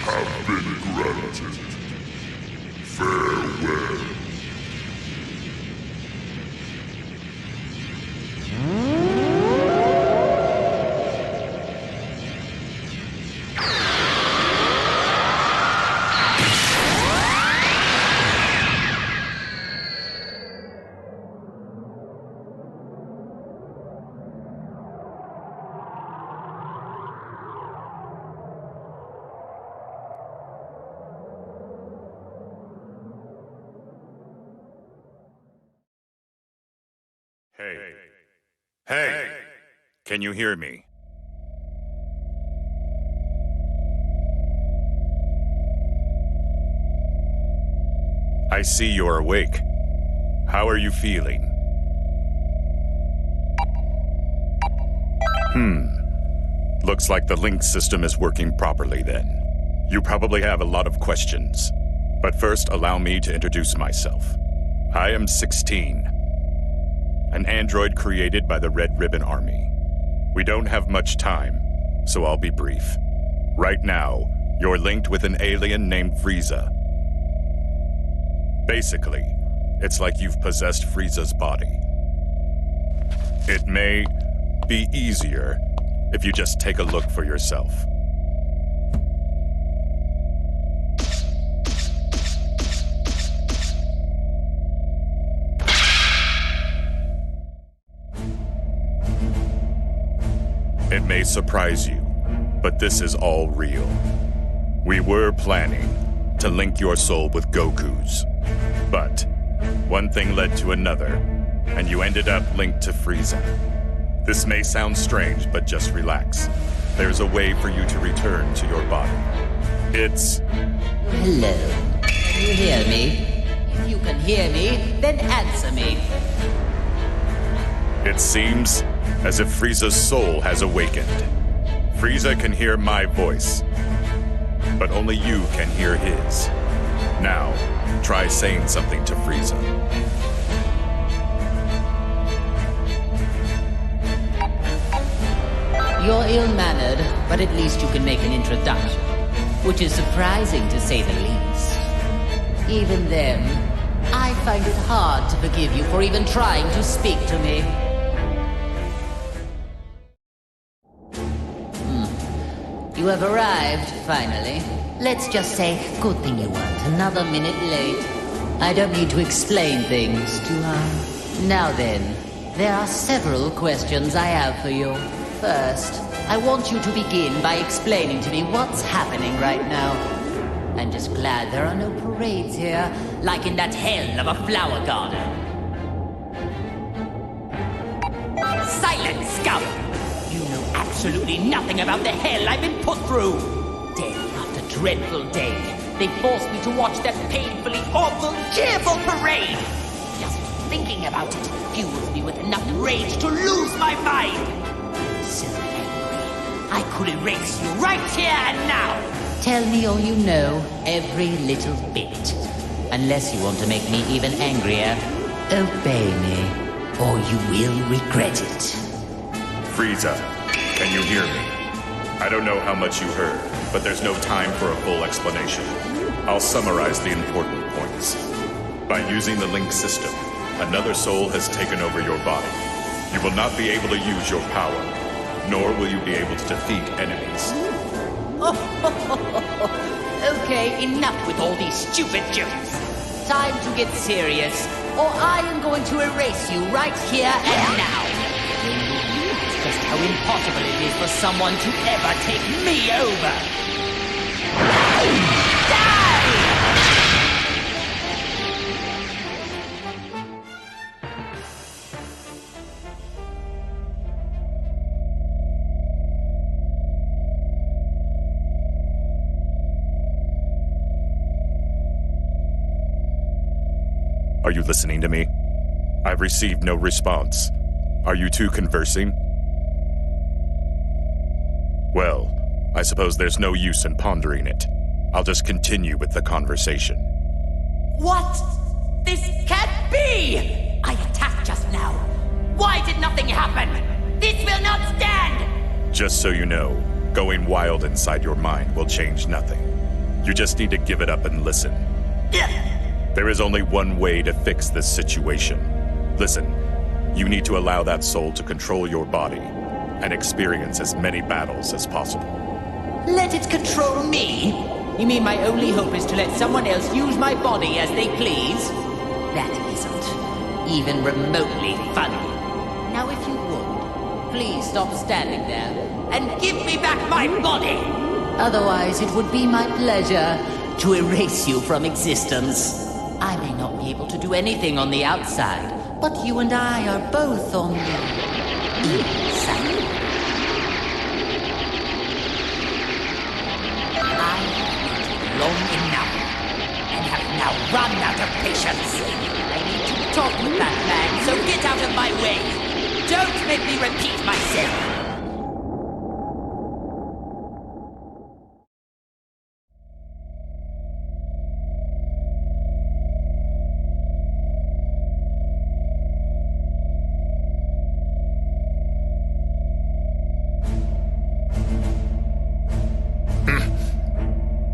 have been granted. Farewell. Hey. Hey! Can you hear me? I see you're awake. How are you feeling? Looks like the link system is working properly then. You probably have a lot of questions. But first, allow me to introduce myself. I am 16. An android created by the Red Ribbon Army. We don't have much time, so I'll be brief. Right now, you're linked with an alien named Frieza. Basically, it's like you've possessed Frieza's body. It may be easier if you just take a look for yourself. It may surprise you, but this is all real. We were planning to link your soul with Goku's, but one thing led to another, and you ended up linked to Frieza. This may sound strange, but just relax. There's a way for you to return to your body. It's... Hello. Can you hear me? If you can hear me, then answer me. It seems as if Frieza's soul has awakened. Frieza can hear my voice, but only you can hear his. Now, try saying something to Frieza. You're ill-mannered, but at least you can make an introduction, which is surprising to say the least. Even then, I find it hard to forgive you for even trying to speak to me. You have arrived, finally. Let's just say, good thing you weren't another minute late. I don't need to explain things, do I? Now then, there are several questions I have for you. First, I want you to begin by explaining to me what's happening right now. I'm just glad there are no parades here, like in that hell of a flower garden. Silence, scum! You know absolutely nothing about the hell I've been put through! Day after dreadful day, they forced me to watch that painfully awful, cheerful parade! Just thinking about it fuels me with enough rage to lose my mind! So angry, I could erase you right here and now! Tell me all you know, every little bit. Unless you want to make me even angrier, obey me, or you will regret it. Frieza, can you hear me? I don't know how much you heard, but there's no time for a full explanation. I'll summarize the important points. By using the link system, another soul has taken over your body. You will not be able to use your power, nor will you be able to defeat enemies. Okay, enough with all these stupid jokes. Time to get serious, or I am going to erase you right here and now. Then you'll realize just how impossible it is for someone to ever take me over. Die! Are you listening to me? I've received no response. Are you two conversing? Well, I suppose there's no use in pondering it. I'll just continue with the conversation. What? This can't be! I attacked just now. Why did nothing happen? This will not stand! Just so you know, going wild inside your mind will change nothing. You just need to give it up and listen. There is only one way to fix this situation. Listen, you need to allow that soul to control your body and experience as many battles as possible. Let it control me? You mean my only hope is to let someone else use my body as they please? That isn't even remotely funny. Now if you would, please stop standing there and give me back my body! Otherwise, it would be my pleasure to erase you from existence. I may not be able to do anything on the outside, but you and I are both on the inside. I have waited long enough and have now run out of patience. I need to talk with that man, so get out of my way. Don't make me repeat myself.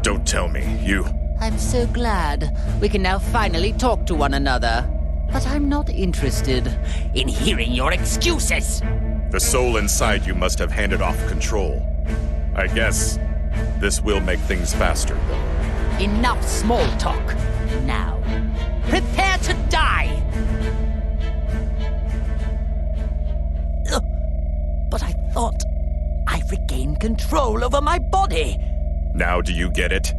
Don't tell me, you... I'm so glad we can now finally talk to one another. But I'm not interested in hearing your excuses. The soul inside you must have handed off control. I guess this will make things faster, though. Enough small talk. Now, prepare to die! Ugh. But I thought I regained control over my body. Now do you get it?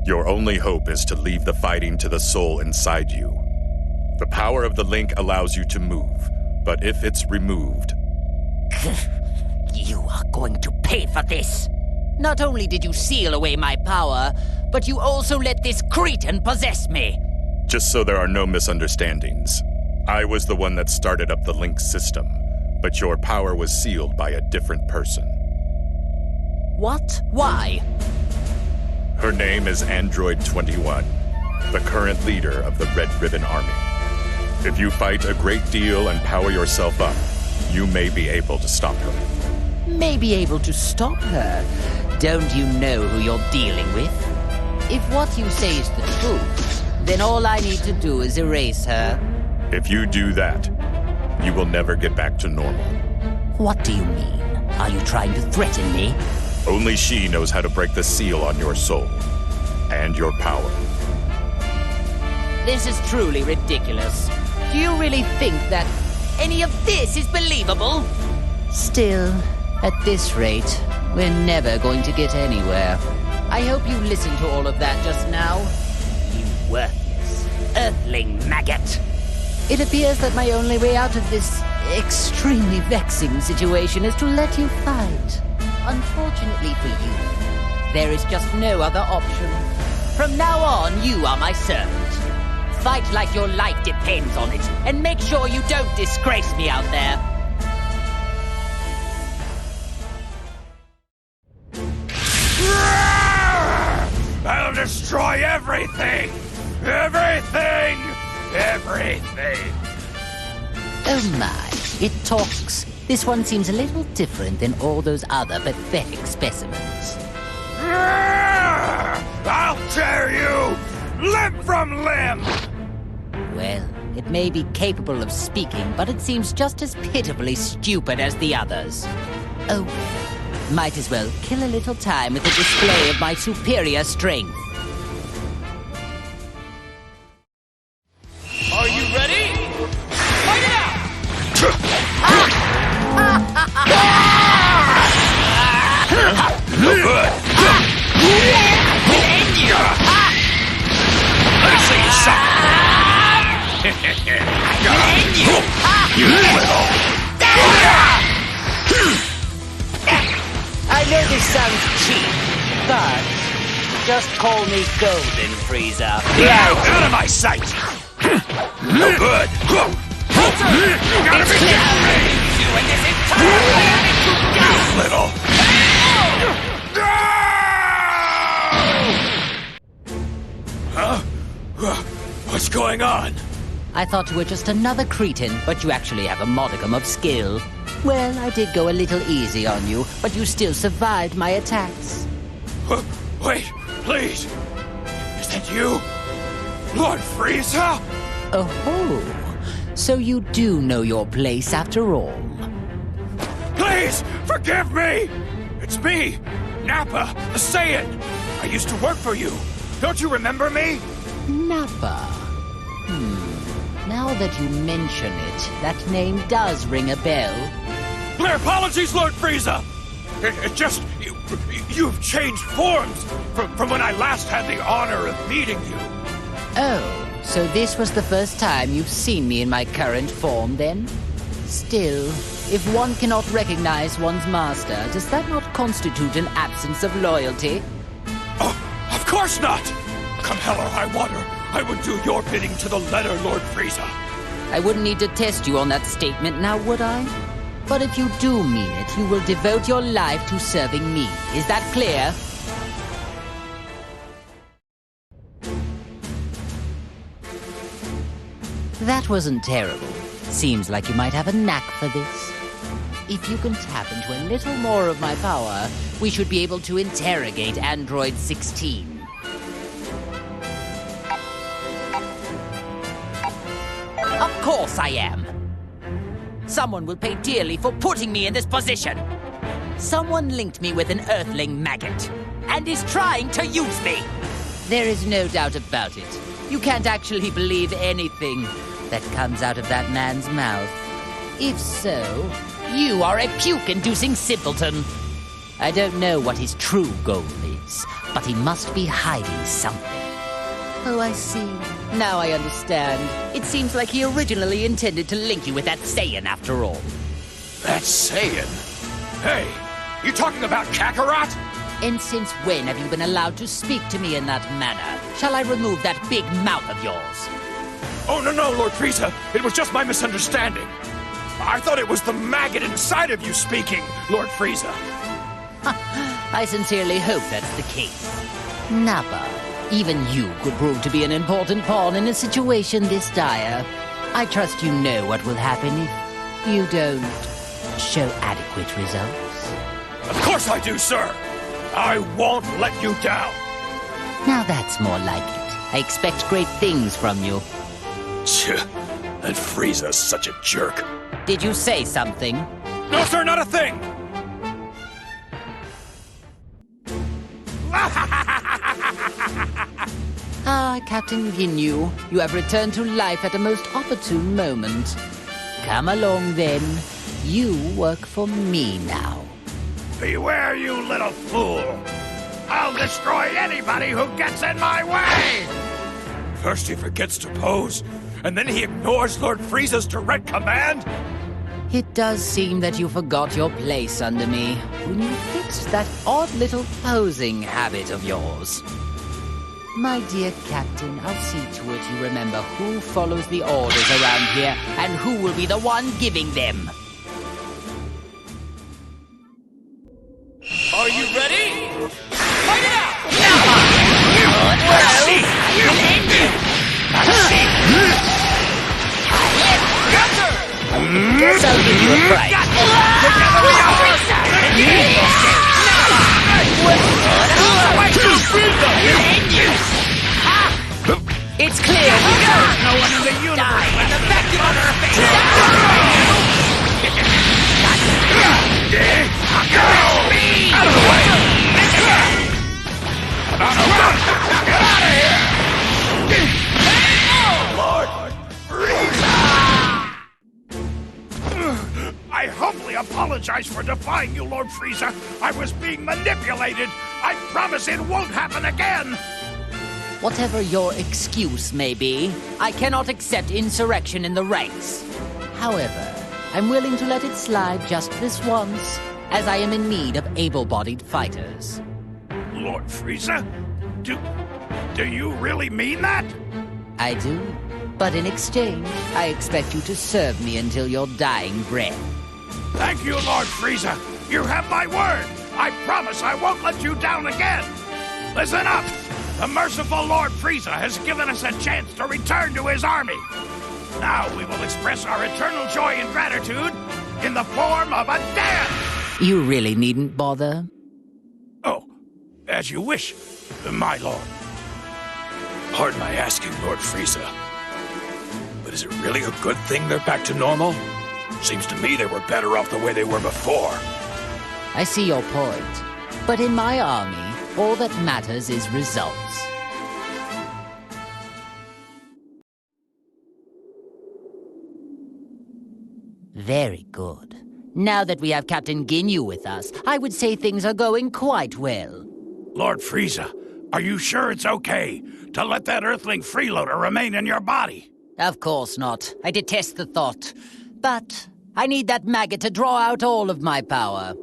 Your only hope is to leave the fighting to the soul inside you. The power of the link allows you to move, but if it's removed... You are going to pay for this. Not only did you seal away my power, but you also let this cretin possess me. Just so there are no misunderstandings, I was the one that started up the link system, but your power was sealed by a different person. What? Why? Her name is Android 21, the current leader of the Red Ribbon Army. If you fight a great deal and power yourself up, you may be able to stop her. May be able to stop her? Don't you know who you're dealing with? If what you say is the truth, then all I need to do is erase her. If you do that, you will never get back to normal. What do you mean? Are you trying to threaten me? Only she knows how to break the seal on your soul and your power. This is truly ridiculous. Do you really think that any of this is believable? Still, at this rate, we're never going to get anywhere. I hope you listened to all of that just now. You worthless, earthling maggot. It appears that my only way out of this extremely vexing situation is to let you fight. Unfortunately for you, there is just no other option. From now on, you are my servant. Fight like your life depends on it, and make sure you don't disgrace me out there. I'll destroy everything! Everything! Everything! Oh my, it talks. This one seems a little different than all those other pathetic specimens. I'll tear you limb from limb! Well, it may be capable of speaking, but it seems just as pitifully stupid as the others. Oh, might as well kill a little time with a display of my superior strength. Are you ready? Fight it out! No good! Let me see you suck! You little... I know this sounds cheap, but just call me Golden Freezer. Out of my sight! No good! You gotta be kidding me! You and this entire planet You little... Huh? What's going on? I thought you were just another cretin, but you actually have a modicum of skill. Well, I did go a little easy on you, but you still survived my attacks. Wait, Please! Is that you? Lord Frieza? Oh, so you do know your place after all. Please, forgive me! It's me, Nappa, the Saiyan. I used to work for you. Don't you remember me? Nappa. Now that you mention it, that name does ring a bell. My apologies, Lord Frieza! It just... You've changed forms from when I last had the honor of meeting you. Oh, so this was the first time you've seen me in my current form, then? Still, if one cannot recognize one's master, does that not constitute an absence of loyalty? Oh, of course not! Come hell or high water, I would do your bidding to the letter, Lord Frieza. I wouldn't need to test you on that statement now, would I? But if you do mean it, you will devote your life to serving me. Is that clear? That wasn't terrible. Seems like you might have a knack for this. If you can tap into a little more of my power, we should be able to interrogate Android 16. Of course I am. Someone will pay dearly for putting me in this position. Someone linked me with an Earthling maggot and is trying to use me. There is no doubt about it. You can't actually believe anything that comes out of that man's mouth. If so, you are a puke-inducing simpleton. I don't know what his true goal is, but he must be hiding something. Oh, I see. Now I understand. It seems like he originally intended to link you with that Saiyan after all. That Saiyan? Hey, you talking about Kakarot? And since when have you been allowed to speak to me in that manner? Shall I remove that big mouth of yours? Oh, no, Lord Frieza. It was just my misunderstanding. I thought it was the maggot inside of you speaking, Lord Frieza. I sincerely hope that's the case. Nappa, even you could prove to be an important pawn in a situation this dire. I trust you know what will happen if you don't show adequate results. Of course I do, sir. I won't let you down. Now that's more like it. I expect great things from you. That Frieza's such a jerk. Did you say something? No, sir, not a thing. Ah, Captain Ginyu, you have returned to life at a most opportune moment. Come along, then. You work for me now. Beware, you little fool. I'll destroy anybody who gets in my way! First he forgets to pose, and then he ignores Lord Frieza's direct command? It does seem that you forgot your place under me when you fixed that odd little posing habit of yours. My dear Captain, I'll see to it you remember who follows the orders around here and who will be the one giving them. Are you ready? Fight it out! Guess I'll give you a break. It's clear. No one in the universe with the vacuum on her face! Out of the way! Get out of here! Lord Frieza! I humbly apologize for defying you, Lord Frieza. I was being manipulated. I promise it won't happen again. Whatever your excuse may be, I cannot accept insurrection in the ranks. However, I'm willing to let it slide just this once, as I am in need of able-bodied fighters. Lord Frieza? Do you really mean that? I do, but in exchange, I expect you to serve me until your dying breath. Thank you, Lord Frieza. You have my word. I promise I won't let you down again. Listen up. The merciful Lord Frieza has given us a chance to return to his army. Now we will express our eternal joy and gratitude in the form of a dance. You really needn't bother. Oh, as you wish. My lord. Pardon my asking, Lord Frieza. But is it really a good thing they're back to normal? Seems to me they were better off the way they were before. I see your point. But in my army, all that matters is results. Very good. Now that we have Captain Ginyu with us, I would say things are going quite well. Lord Frieza, are you sure it's okay to let that Earthling freeloader remain in your body? Of course not. I detest the thought. But I need that maggot to draw out all of my power.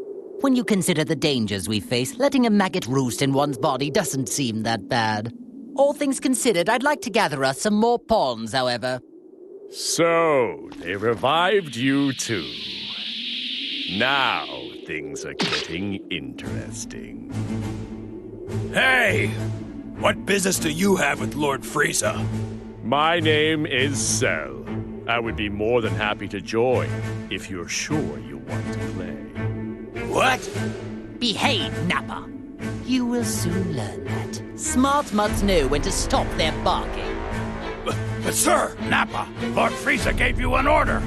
When you consider the dangers we face, letting a maggot roost in one's body doesn't seem that bad. All things considered, I'd like to gather us some more pawns, however. So, they revived you too. Now, things are getting interesting. Hey! What business do you have with Lord Frieza? My name is Cell. I would be more than happy to join, if you're sure you want to play. What? Behave, Nappa. You will soon learn that. Smart mutts know when to stop their barking. But sir, Nappa, Lord Frieza gave you an order.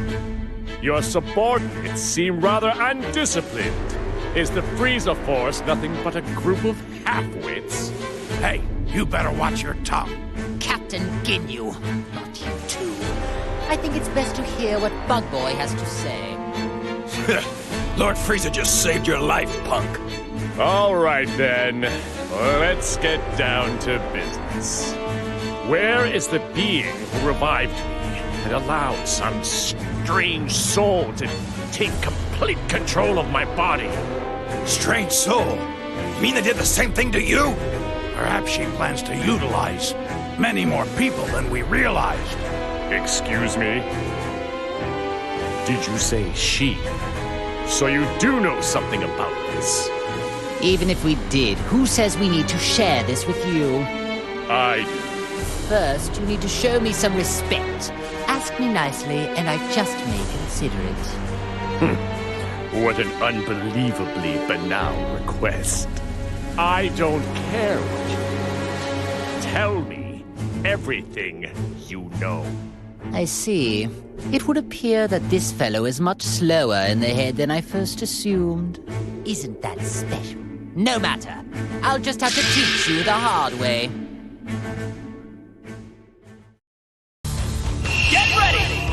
Your subordinates seem rather undisciplined. Is the Frieza Force nothing but a group of half-wits? Hey, you better watch your tongue. Captain Ginyu, not you too. I think it's best to hear what Bug Boy has to say. Lord Frieza just saved your life, punk. All right, then. Let's get down to business. Where is the being who revived me and allowed some strange soul to take complete control of my body? Strange soul? You mean they did the same thing to you? Perhaps she plans to utilize many more people than we realized. Excuse me? Did you say she? So you do know something about this? Even if we did, who says we need to share this with you? I do. First, you need to show me some respect. Ask me nicely, and I just may consider it. What an unbelievably banal request. I don't care what you do. Tell me everything you know. I see. It would appear that this fellow is much slower in the head than I first assumed. Isn't that special? No matter. I'll just have to teach you the hard way. Get ready!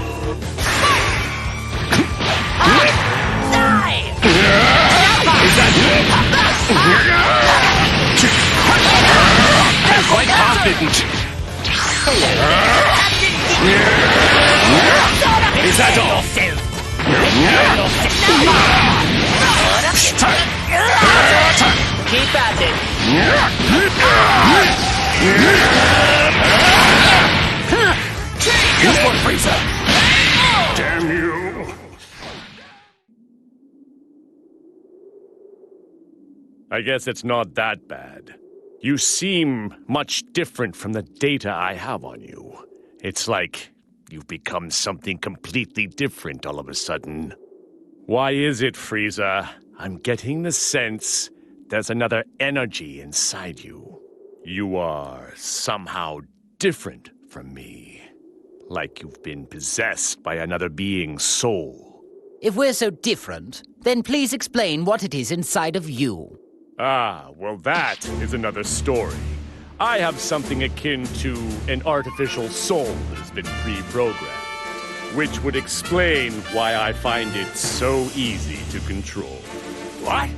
I'm quite confident. Is that all? Keep at it. Use Lord Frieza! Damn you. I guess it's not that bad. You seem much different from the data I have on you. It's like you've become something completely different all of a sudden. Why is it, Frieza? I'm getting the sense there's another energy inside you. You are somehow different from me. Like you've been possessed by another being's soul. If we're so different, then please explain what it is inside of you. Ah, well that is another story. I have something akin to an artificial soul that has been pre-programmed, which would explain why I find it so easy to control. What?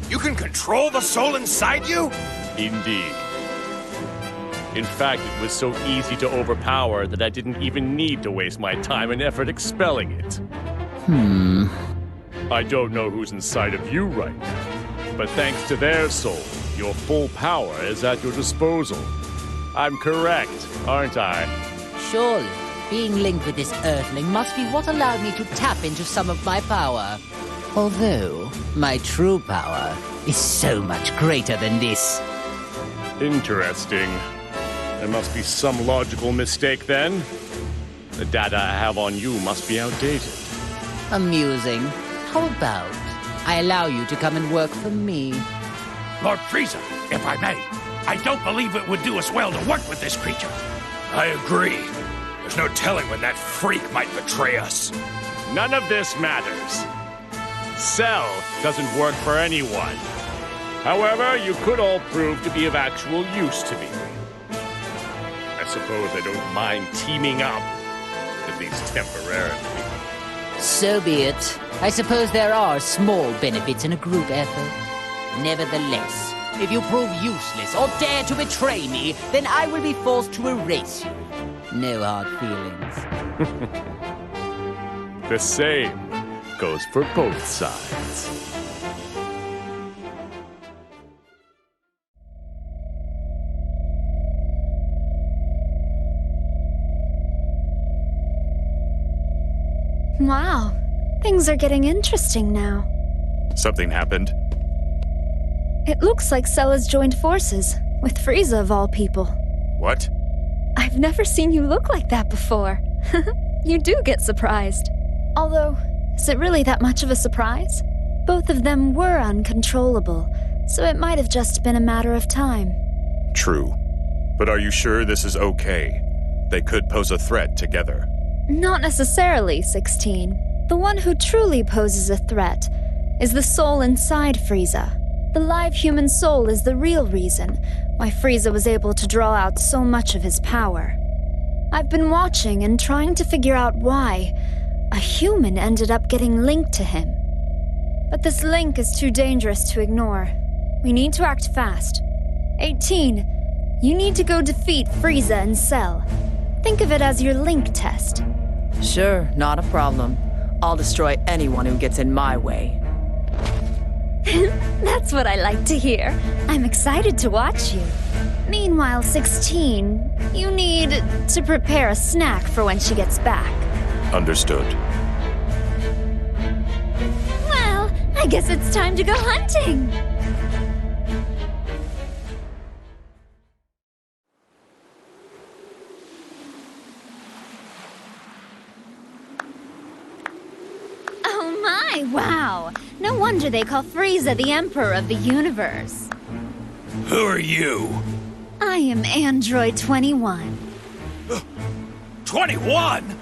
You can control the soul inside you? Indeed. In fact, it was so easy to overpower that I didn't even need to waste my time and effort expelling it. I don't know who's inside of you right now, but thanks to their soul, your full power is at your disposal. I'm correct, aren't I? Surely, being linked with this Earthling must be what allowed me to tap into some of my power. Although, my true power is so much greater than this. Interesting. There must be some logical mistake then. The data I have on you must be outdated. Amusing. How about I allow you to come and work for me? Lord Frieza, if I may, I don't believe it would do us well to work with this creature. I agree. There's no telling when that freak might betray us. None of this matters. Cell doesn't work for anyone. However, you could all prove to be of actual use to me. I suppose I don't mind teaming up, at least temporarily. So be it. I suppose there are small benefits in a group effort. Nevertheless, if you prove useless or dare to betray me, then I will be forced to erase you. No hard feelings. The same goes for both sides. Wow, things are getting interesting now. Something happened? It looks like Cell has joined forces, with Frieza of all people. What? I've never seen you look like that before. You do get surprised. Although, is it really that much of a surprise? Both of them were uncontrollable, so it might have just been a matter of time. True. But are you sure this is okay? They could pose a threat together. Not necessarily, 16. The one who truly poses a threat is the soul inside Frieza. The live human soul is the real reason why Frieza was able to draw out so much of his power. I've been watching and trying to figure out why a human ended up getting linked to him. But this link is too dangerous to ignore. We need to act fast. 18, you need to go defeat Frieza and Cell. Think of it as your link test. Sure, not a problem. I'll destroy anyone who gets in my way. That's what I like to hear. I'm excited to watch you. Meanwhile, 16, you need to prepare a snack for when she gets back. Understood. Well, I guess it's time to go hunting. Oh my, wow. No wonder they call Frieza the Emperor of the Universe. Who are you? I am Android 21. 21?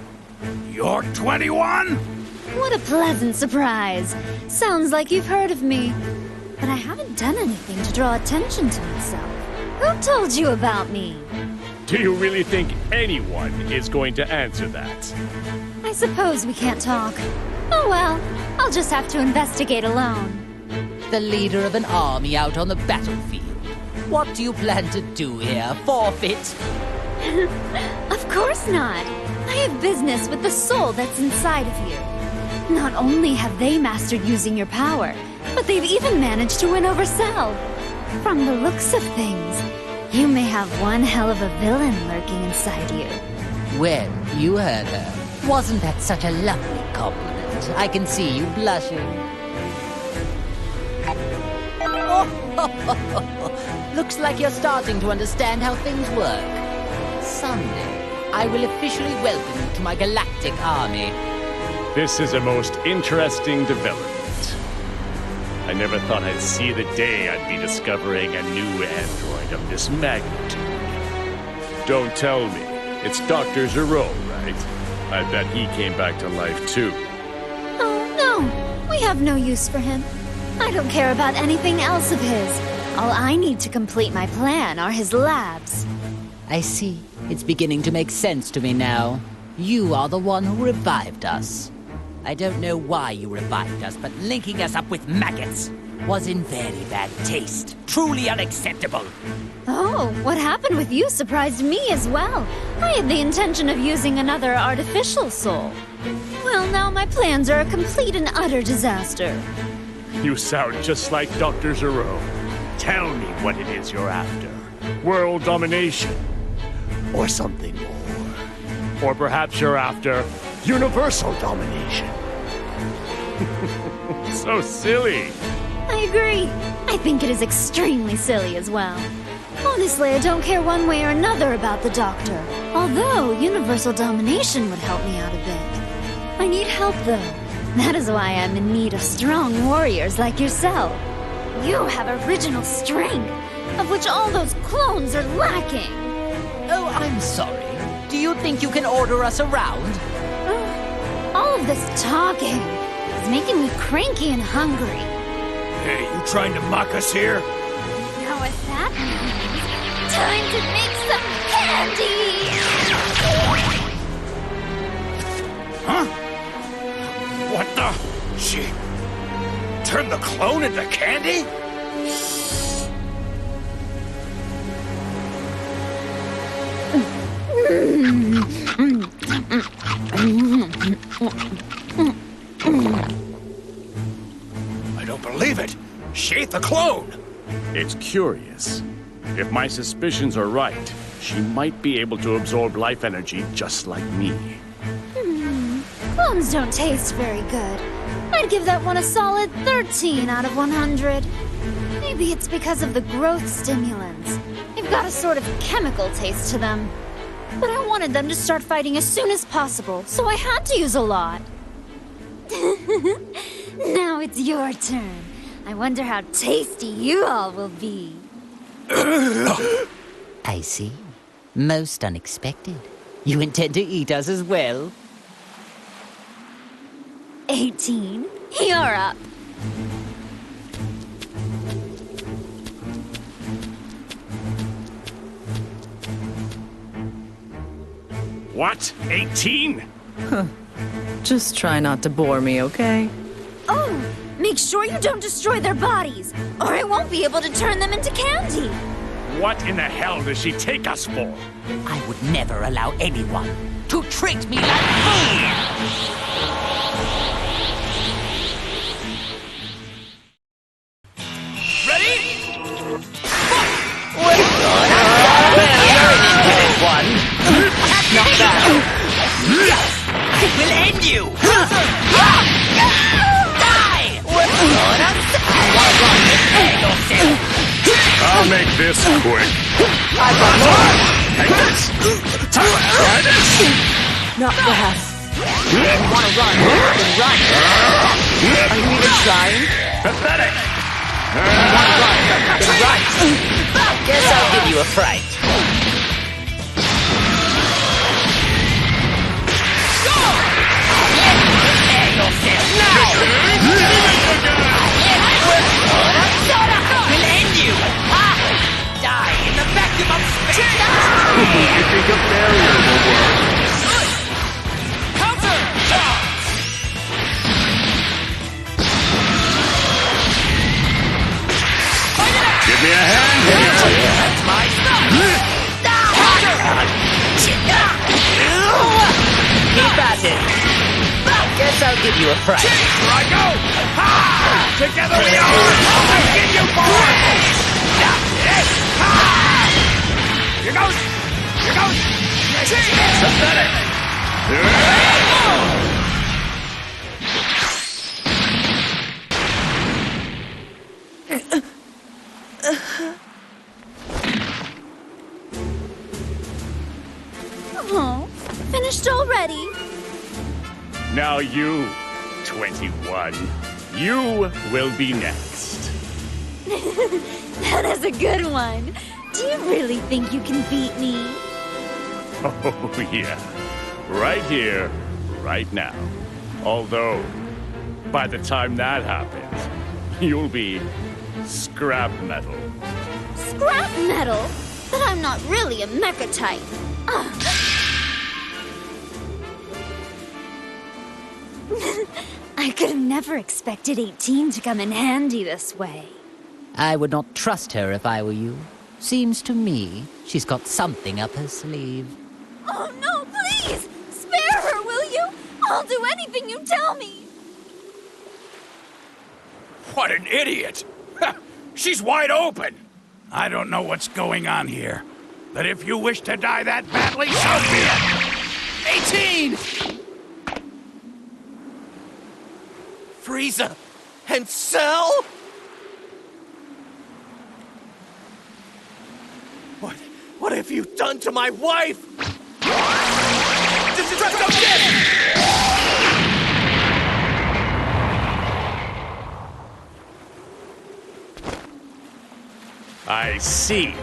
You're 21? What a pleasant surprise. Sounds like you've heard of me. But I haven't done anything to draw attention to myself. Who told you about me? Do you really think anyone is going to answer that? I suppose we can't talk. Oh well, I'll just have to investigate alone. The leader of an army out on the battlefield. What do you plan to do here? Forfeit? Of course not. I have business with the soul that's inside of you. Not only have they mastered using your power, but they've even managed to win over Cell. From the looks of things, you may have one hell of a villain lurking inside you. Well, you heard her. Wasn't that such a lovely compliment? I can see you blushing. Looks like you're starting to understand how things work. Someday, I will officially welcome you to my galactic army. This is a most interesting development. I never thought I'd see the day I'd be discovering a new android of this magnitude. Don't tell me. It's Dr. Zero, right? I bet he came back to life too. Oh, no. We have no use for him. I don't care about anything else of his. All I need to complete my plan are his labs. I see. It's beginning to make sense to me now. You are the one who revived us. I don't know why you revived us, but linking us up with maggots was in very bad taste. Truly unacceptable. Oh, what happened with you surprised me as well. I had the intention of using another artificial soul. Well, now my plans are a complete and utter disaster. You sound just like Dr. Zero. Tell me what it is you're after. World domination? Or something more? Or perhaps you're after universal domination? So silly. I agree. I think it is extremely silly as well. Honestly, I don't care one way or another about the Doctor. Although, universal domination would help me out a bit. I need help, though. That is why I'm in need of strong warriors like yourself. You have original strength. of which all those clones are lacking. Oh, I'm sorry. Do you think you can order us around? All of this talking is making me cranky and hungry. Hey, you trying to mock us here? Now what that means, time to make some candy! Huh? What the? She turned the clone into candy? I don't believe it. She ate the clone. It's curious. If my suspicions are right, she might be able to absorb life energy just like me. Clones don't taste very good. I'd give that one a solid 13 out of 100. Maybe it's because of the growth stimulants. They've got a sort of chemical taste to them. But I wanted them to start fighting as soon as possible, so I had to use a lot. Now it's your turn. I wonder how tasty you all will be. I see. Most unexpected. You intend to eat us as well? 18, you're up. What? 18? Just try not to bore me, okay? Oh, make sure you don't destroy their bodies, or I won't be able to turn them into candy. What in the hell does she take us for? I would never allow anyone to treat me like food! Ready? Not bad. I will end you! Die! I'll make this quick. I've got more! Take this. Try this. Not fast. You want to run? Then run. Are you even trying? Pathetic. You want to run? Then run. Guess I'll give you a fright. You think a barrier will work? Counter! Fight it out! Give me a hand here. That's my stuff! Keep at it. Guess I'll give you a fright. Here I go! Ha! Together we are! I'll begin you for it! Ha! Here goes! Here goes! Pathetic! Oh, finished already? Now you, 21. You will be next. That is a good one. Do you really think you can beat me? Oh, yeah. Right here, right now. Although, by the time that happens, you'll be scrap metal. Scrap metal? But I'm not really a mecha type. I could have never expected 18 to come in handy this way. I would not trust her if I were you. Seems to me she's got something up her sleeve. Oh no, please! Spare her, will you? I'll do anything you tell me. What an idiot! She's wide open! I don't know what's going on here, but if you wish to die that badly, so be it! 18! Frieza and Cell? What have you done to my wife? I see.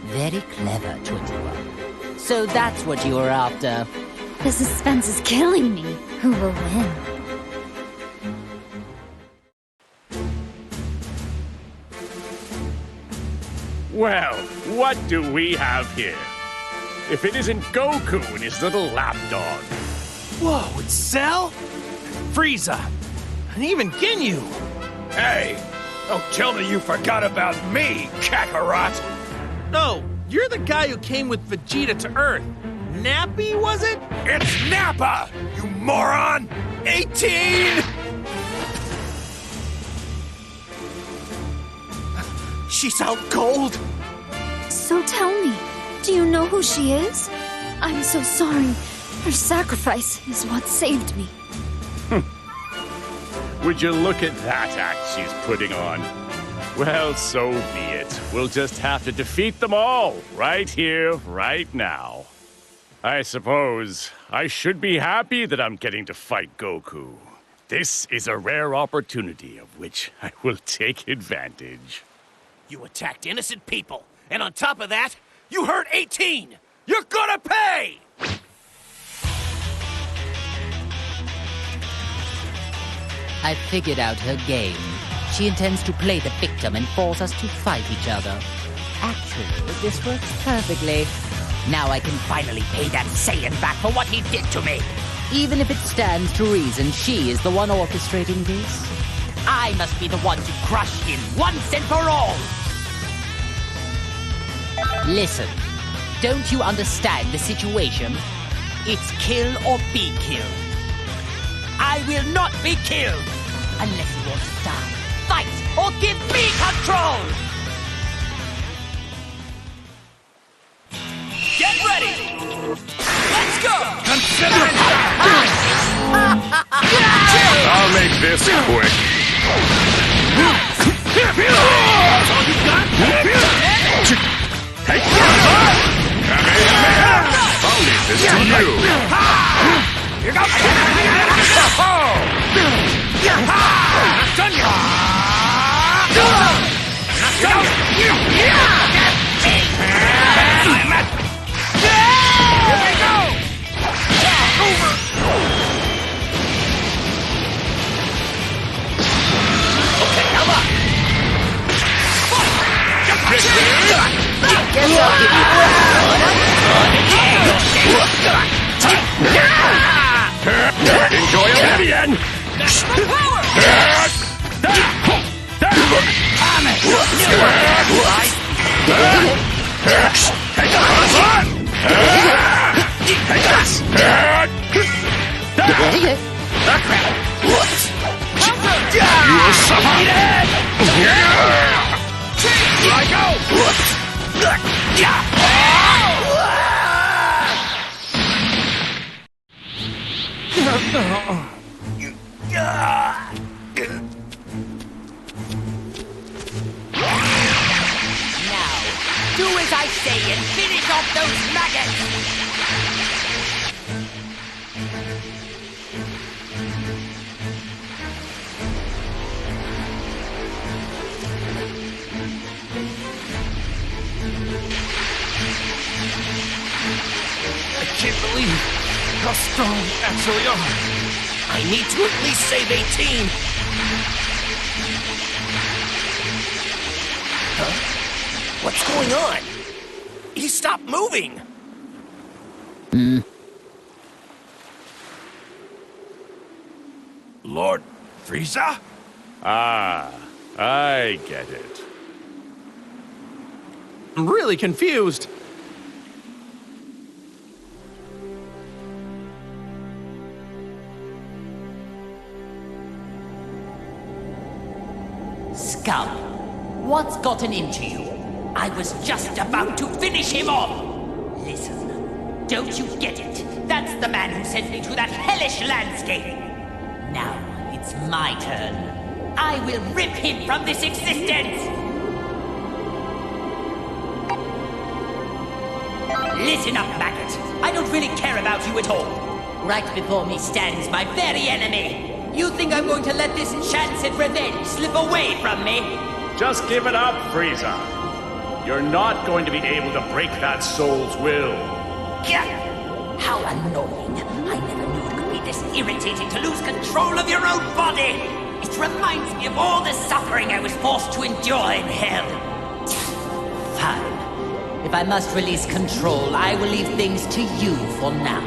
Very clever, 21. So that's what you were after. The suspense is killing me. Who will win? Well, what do we have here? If it isn't Goku and his little lapdog. Whoa, it's Cell? Frieza. And even Ginyu. Hey, don't tell me you forgot about me, Kakarot! No, you're the guy who came with Vegeta to Earth. Nappy, was it? It's Nappa, you moron! 18! She's out cold. So tell me, do you know who she is? I'm so sorry. Her sacrifice is what saved me. Would you look at that act she's putting on? Well, so be it. We'll just have to defeat them all, right here, right now. I suppose I should be happy that I'm getting to fight Goku. This is a rare opportunity of which I will take advantage. You attacked innocent people. And on top of that, you hurt 18! You're gonna pay! I figured out her game. She intends to play the victim and force us to fight each other. Actually, this works perfectly. Now I can finally pay that Saiyan back for what he did to me. Even if it stands to reason she is the one orchestrating this, I must be the one to crush him once and for all. Listen, don't you understand the situation? It's kill or be killed. I will not be killed unless you want to die. Fight or give me control! Get ready! Let's go! Consider it I'll make this quick. That's all you got? Take I'll leave this to you. Here goes! Enjoy Oblivion! You will suffer! Here I go! Now, do as I say and finish off those maggots! I can't believe how strong we actually are. I need to at least save 18. Huh? What's going on? He stopped moving. Lord Frieza? Ah, I get it. I'm really confused. Scum, what's gotten into you? I was just about to finish him off! Listen, don't you get it? That's the man who sent me to that hellish landscape! Now, it's my turn. I will rip him from this existence! Listen up, maggot. I don't really care about you at all. Right before me stands my very enemy. You think I'm going to let this chance at revenge slip away from me? Just give it up, Frieza. You're not going to be able to break that soul's will. Gah! How annoying. I never knew it could be this irritating to lose control of your own body. It reminds me of all the suffering I was forced to endure in hell. Fine. If I must release control, I will leave things to you for now.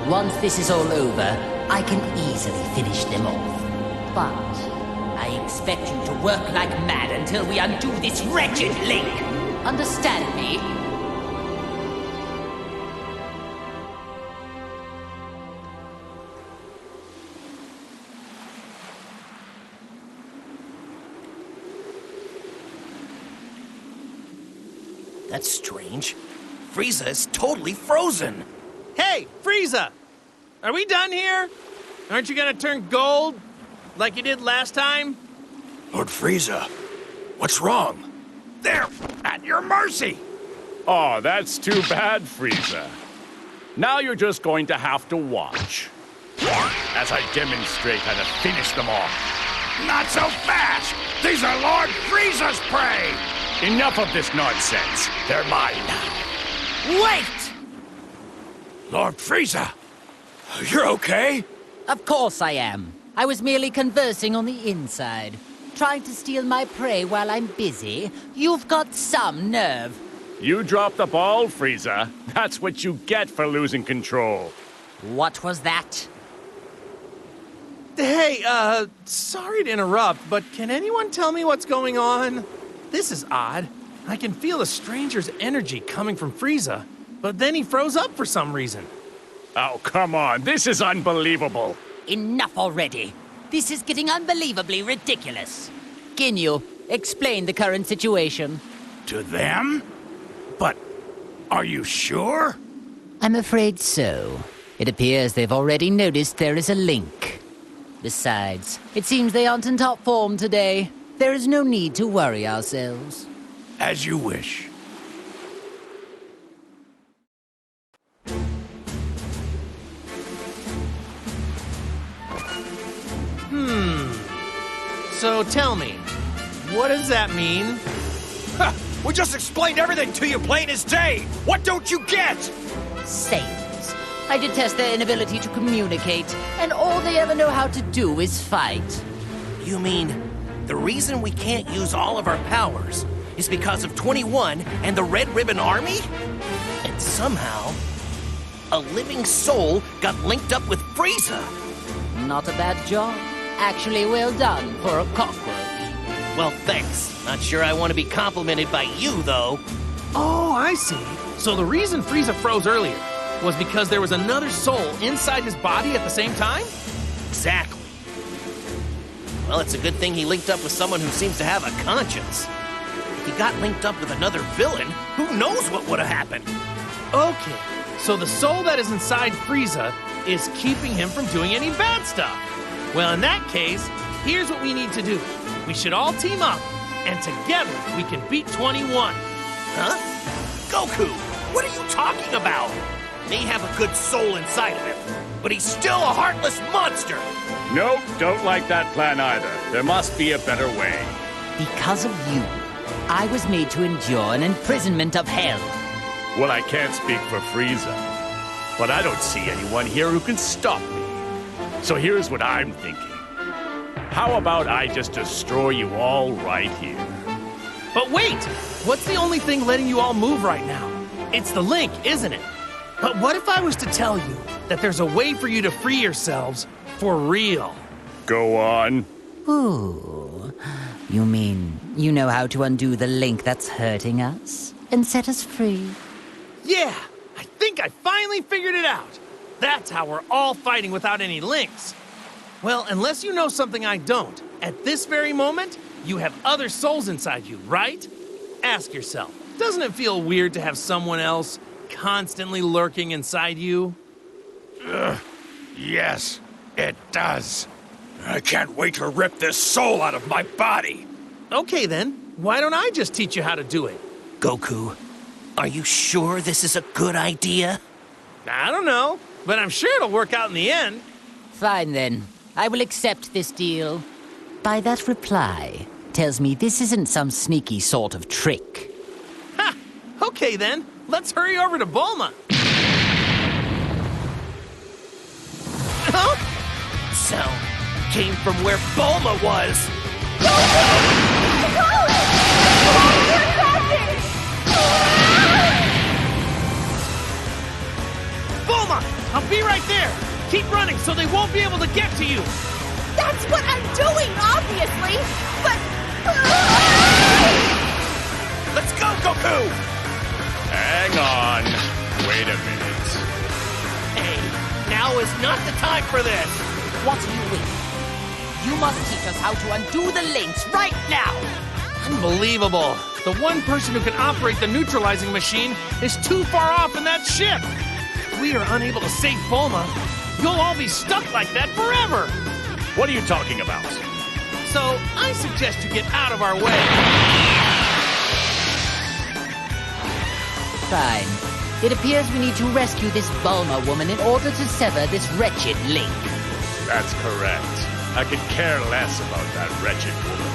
Once this is all over, I can easily finish them off. But I expect you to work like mad until we undo this wretched link. Understand me? That's strange. Frieza is totally frozen. Hey, Frieza! Are we done here? Aren't you gonna turn gold? Like you did last time? Lord Frieza, what's wrong? They're at your mercy. Oh, that's too bad, Frieza. Now you're just going to have to watch as I demonstrate how to finish them off. Not so fast. These are Lord Frieza's prey. Enough of this nonsense. They're mine now. Wait! Lord Frieza. You're okay? Of course I am. I was merely conversing on the inside. Trying to steal my prey while I'm busy? You've got some nerve. You dropped the ball, Frieza. That's what you get for losing control. What was that? Hey, sorry to interrupt, but can anyone tell me what's going on? This is odd. I can feel a stranger's energy coming from Frieza, but then he froze up for some reason. Oh, come on. This is unbelievable. Enough already. This is getting unbelievably ridiculous. Ginyu, explain the current situation. To them? But are you sure? I'm afraid so. It appears they've already noticed there is a link. Besides, it seems they aren't in top form today. There is no need to worry ourselves. As you wish. So tell me, what does that mean? We just explained everything to you plain as day. What don't you get? Saiyans. I detest their inability to communicate, and all they ever know how to do is fight. You mean the reason we can't use all of our powers is because of 21 and the Red Ribbon Army? And somehow, a living soul got linked up with Frieza. Not a bad job. Actually, well done for a cockroach. Well, thanks. Not sure I want to be complimented by you, though. Oh, I see. So the reason Frieza froze earlier was because there was another soul inside his body at the same time? Exactly. Well, it's a good thing he linked up with someone who seems to have a conscience. If he got linked up with another villain, who knows what would have happened? Okay, so the soul that is inside Frieza is keeping him from doing any bad stuff. Well, in that case, here's what we need to do. We should all team up, and together we can beat 21. Huh? Goku, what are you talking about? May have a good soul inside of him, but he's still a heartless monster. Nope, don't like that plan either. There must be a better way. Because of you, I was made to endure an imprisonment of hell. Well, I can't speak for Frieza, but I don't see anyone here who can stop me. So here's what I'm thinking. How about I just destroy you all right here? But wait! What's the only thing letting you all move right now? It's the link, isn't it? But what if I was to tell you that there's a way for you to free yourselves for real? Go on. Ooh. You mean you know how to undo the link that's hurting us and set us free? Yeah! I think I finally figured it out! That's how we're all fighting without any links. Well, unless you know something I don't, at this very moment, you have other souls inside you, right? Ask yourself, doesn't it feel weird to have someone else constantly lurking inside you? Yes, it does. I can't wait to rip this soul out of my body. Okay then, why don't I just teach you how to do it? Goku, are you sure this is a good idea? I don't know, but I'm sure it'll work out in the end. Fine then. I will accept this deal. By that reply, tells me this isn't some sneaky sort of trick. Ha! Okay then, let's hurry over to Bulma. Huh? Sound came from where Bulma was. Bulma, I'll be right there. Keep running so they won't be able to get to you. That's what I'm doing, obviously! But... Let's go, Goku! Hang on. Wait a minute. Hey, now is not the time for this! What are you waiting? You must teach us how to undo the links right now! Unbelievable. The one person who can operate the neutralizing machine is too far off in that ship. If we are unable to save Bulma, you'll all be stuck like that forever. What are you talking about? So I suggest you get out of our way. Fine. It appears we need to rescue this Bulma woman in order to sever this wretched link. That's correct. I could care less about that wretched woman.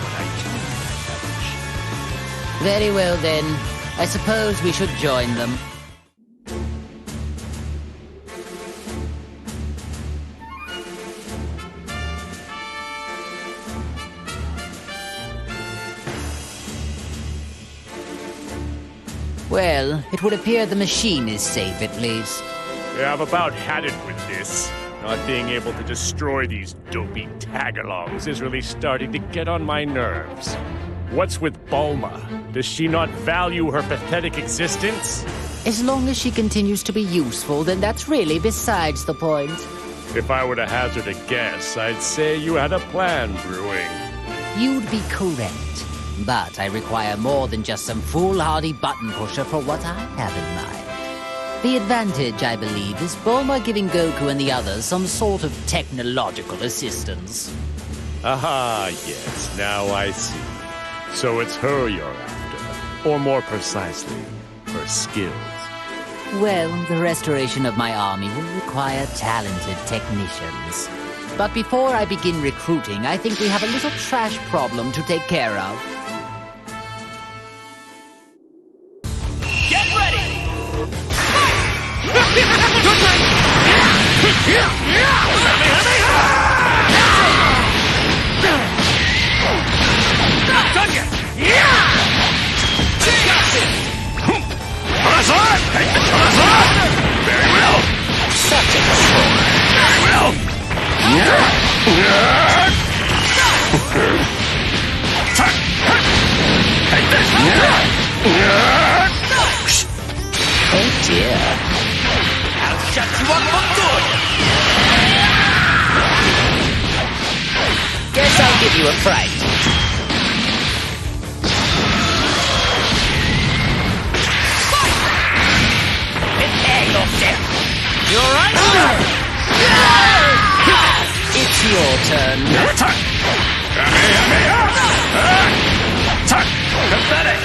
But I do know that much. Very well then. I suppose we should join them. Well, it would appear the machine is safe at least. Yeah, I've about had it with this. Not being able to destroy these dopey tagalongs is really starting to get on my nerves. What's with Bulma? Does she not value her pathetic existence? As long as she continues to be useful, then that's really besides the point. If I were to hazard a guess, I'd say you had a plan brewing. You'd be correct. But I require more than just some foolhardy button pusher for what I have in mind. The advantage, I believe, is Bulma giving Goku and the others some sort of technological assistance. Aha, yes, now I see. So it's her you're after. Or more precisely, her skills. Well, the restoration of my army will require talented technicians. But before I begin recruiting, I think we have a little trash problem to take care of. Get ready! Not done yet! Very well! Such a troll. Very well! Take this! Oh dear. I'll shut you up for good! Guess I'll give you a fright. Prepare yourself! You alright? It's your turn. Pathetic!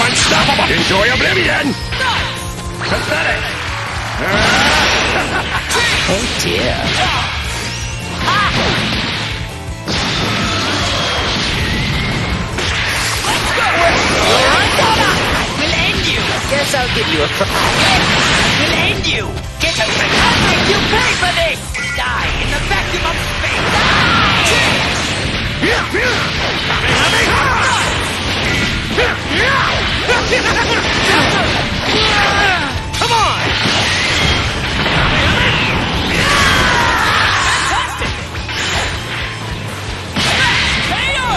Unstoppable! Enjoy oblivion! Pathetic! Oh dear. We'll end you! Guess I'll give you a We'll end you! Get over it! I'll make you pay for this! Die in the vacuum of space! Come on! Fantastic! KO!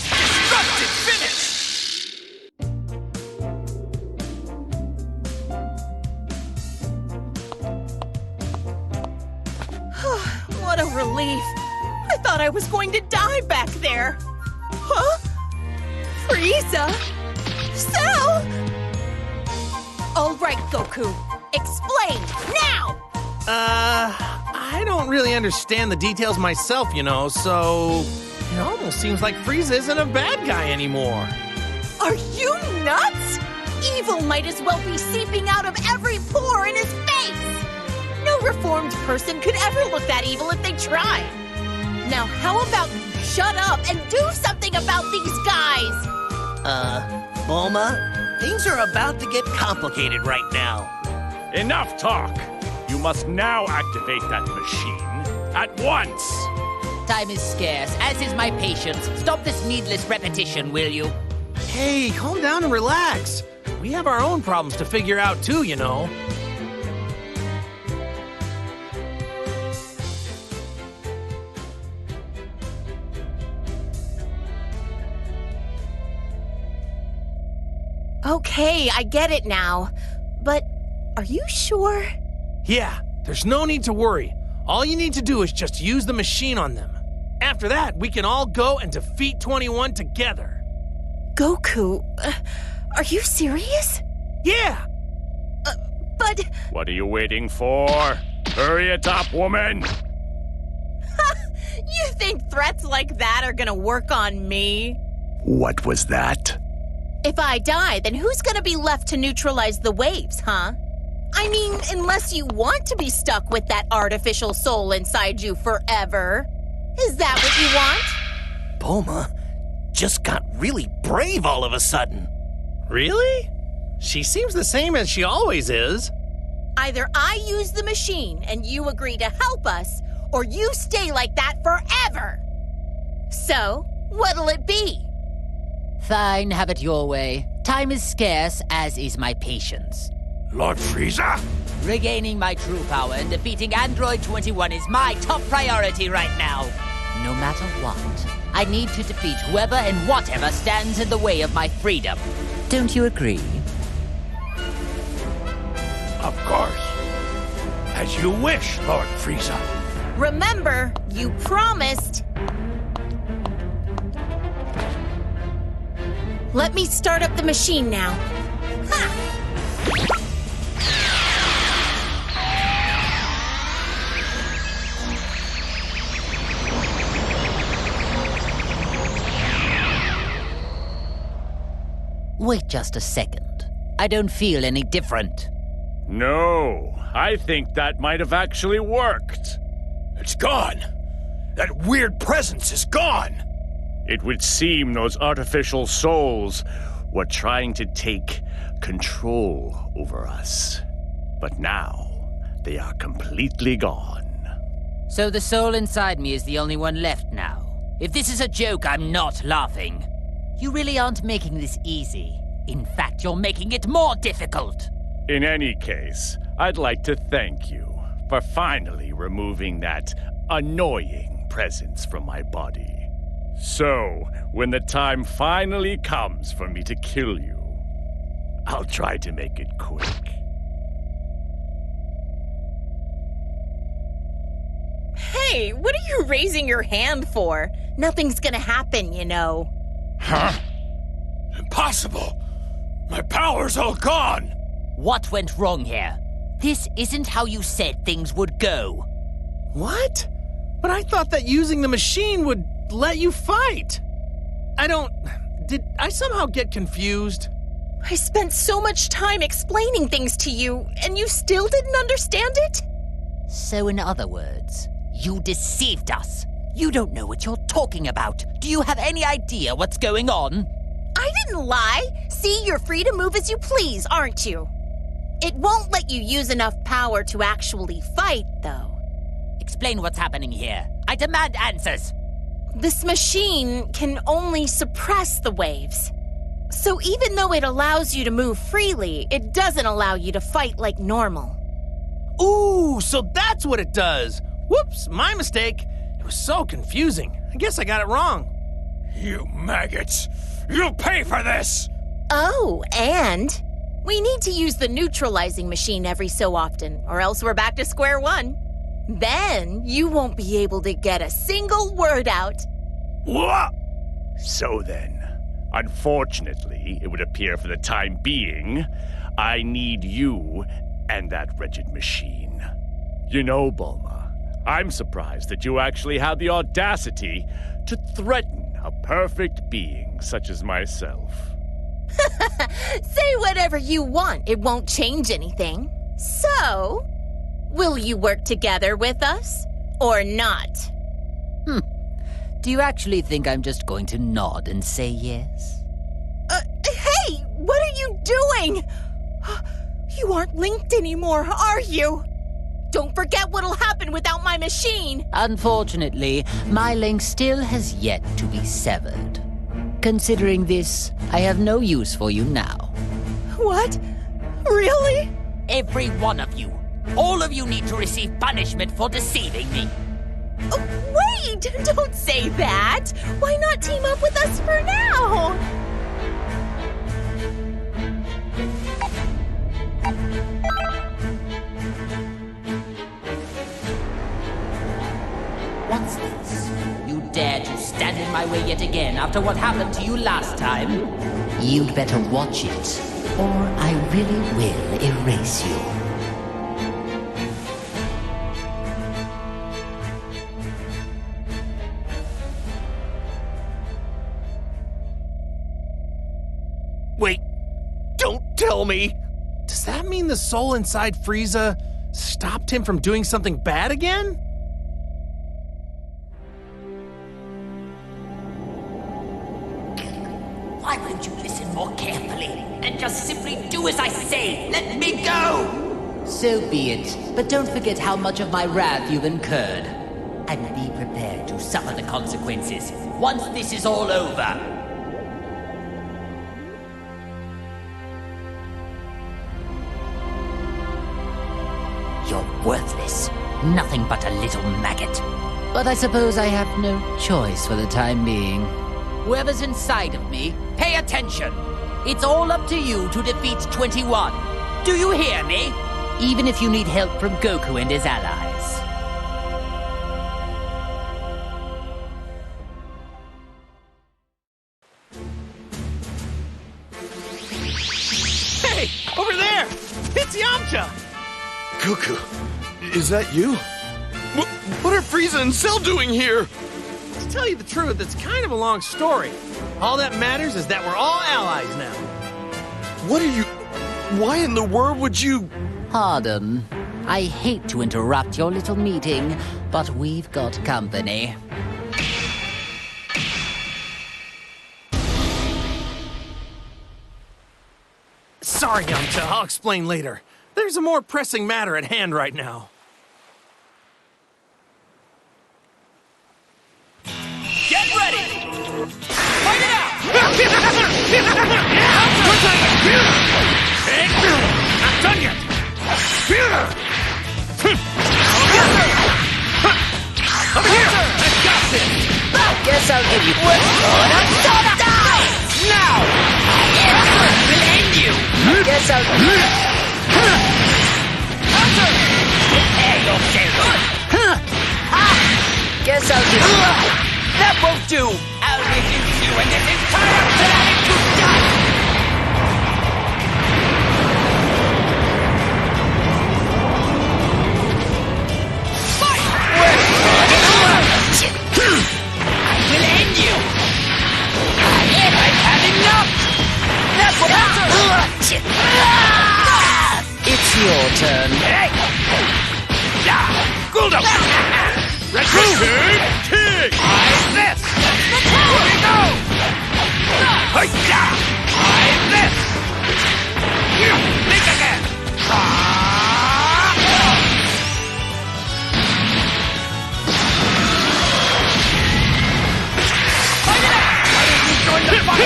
Destructive finish! What a relief. I thought I was going to die back there. Huh? Frieza? Cell? All right, Goku. Explain, now! I don't really understand the details myself, so it almost seems like Frieza isn't a bad guy anymore. Are you nuts? Evil might as well be seeping out of every pore in his face! No No reformed person could ever look that evil if they tried. Now, how about you shut up and do something about these guys? Bulma, things are about to get complicated right now. Enough talk! You must now activate that machine at once! Time is scarce, as is my patience. Stop this needless repetition, will you? Hey, calm down and relax. We have our own problems to figure out too, you know. Okay, I get it now. But are you sure? Yeah, there's no need to worry. All you need to do is just use the machine on them. After that, we can all go and defeat 21 together. Goku, are you serious? Yeah! But... What are you waiting for? Hurry it up, woman! You think threats like that are gonna work on me? What was that? If I die, then who's gonna be left to neutralize the waves, huh? I mean, unless you want to be stuck with that artificial soul inside you forever. Is that what you want? Bulma just got really brave all of a sudden. Really? She seems the same as she always is. Either I use the machine and you agree to help us, or you stay like that forever. So, what'll it be? Fine, have it your way. Time is scarce, as is my patience. Lord Frieza? Regaining my true power and defeating Android 21 is my top priority right now. No matter what, I need to defeat whoever and whatever stands in the way of my freedom. Don't you agree? Of course. As you wish, Lord Frieza. Remember, you promised. Let me start up the machine now. Ha! Wait just a second. I don't feel any different. No, I think that might have actually worked. It's gone. That weird presence is gone. It would seem those artificial souls were trying to take control over us. But now, they are completely gone. So the soul inside me is the only one left now. If this is a joke, I'm not laughing. You really aren't making this easy. In fact, you're making it more difficult. In any case, I'd like to thank you for finally removing that annoying presence from my body. So, when the time finally comes for me to kill you, I'll try to make it quick. Hey, what are you raising your hand for? Nothing's gonna happen, you know. Huh? Impossible! My power's all gone! What went wrong here? This isn't how you said things would go. What? But I thought that using the machine would let you fight. Did I somehow get confused? I spent so much time explaining things to you, and you still didn't understand it? So in other words, you deceived us. You don't know what you're talking about. Do you have any idea what's going on? I didn't lie. See, you're free to move as you please, aren't you? It won't let you use enough power to actually fight, though. Explain what's happening here. I demand answers. This machine can only suppress the waves. So even though it allows you to move freely, it doesn't allow you to fight like normal. Ooh, so that's what it does. Whoops, my mistake. It was so confusing. I guess I got it wrong. You maggots! You'll pay for this! Oh, and we need to use the neutralizing machine every so often, or else we're back to square one. Then you won't be able to get a single word out. What? So then, unfortunately, it would appear for the time being, I need you and that wretched machine. You know, Bulma, I'm surprised that you actually had the audacity to threaten a perfect being such as myself. Say whatever you want, it won't change anything. So, Will you work together with us, or not? Do you actually think I'm just going to nod and say yes? Hey! What are you doing? You aren't linked anymore, are you? Don't forget what'll happen without my machine! Unfortunately, my link still has yet to be severed. Considering this, I have no use for you now. What? Really? Every one of you. All of you need to receive punishment for deceiving me. Wait! Don't say that! Why not team up with us for now? What's this? You dare to stand in my way yet again after what happened to you last time? You'd better watch it, or I really will erase you. Wait, don't tell me! Does that mean the soul inside Frieza stopped him from doing something bad again? Why won't you listen more carefully and just simply do as I say? Let me go! So be it, but don't forget how much of my wrath you've incurred. And be prepared to suffer the consequences once this is all over. You're worthless. Nothing but a little maggot. But I suppose I have no choice for the time being. Whoever's inside of me, pay attention. It's all up to you to defeat 21. Do you hear me? Even if you need help from Goku and his allies. Hey! Over there! It's Yamcha! Goku, is that you? What are Frieza and Cell doing here? To tell you the truth, it's kind of a long story. All that matters is that we're all allies now. What are you... Why in the world would you... Pardon. I hate to interrupt your little meeting, but we've got company. Sorry, Yamcha. I'll explain later. There's a more pressing matter at hand right now. Get ready! Fight it out! Not done yet! Over here! I got this! Guess I'll give you... Now! We'll end you! Guess I'll give you... Prepare yourself! Guess I'll give you... That won't do! I'll reduce you and this entire planet to dust! Fight! I will end you! I've had enough! That It's your turn. Guldo! Red King! I'm this! Here we go! Hi-ya! I'm this! Think again! Fight it out! Why don't you join the fight?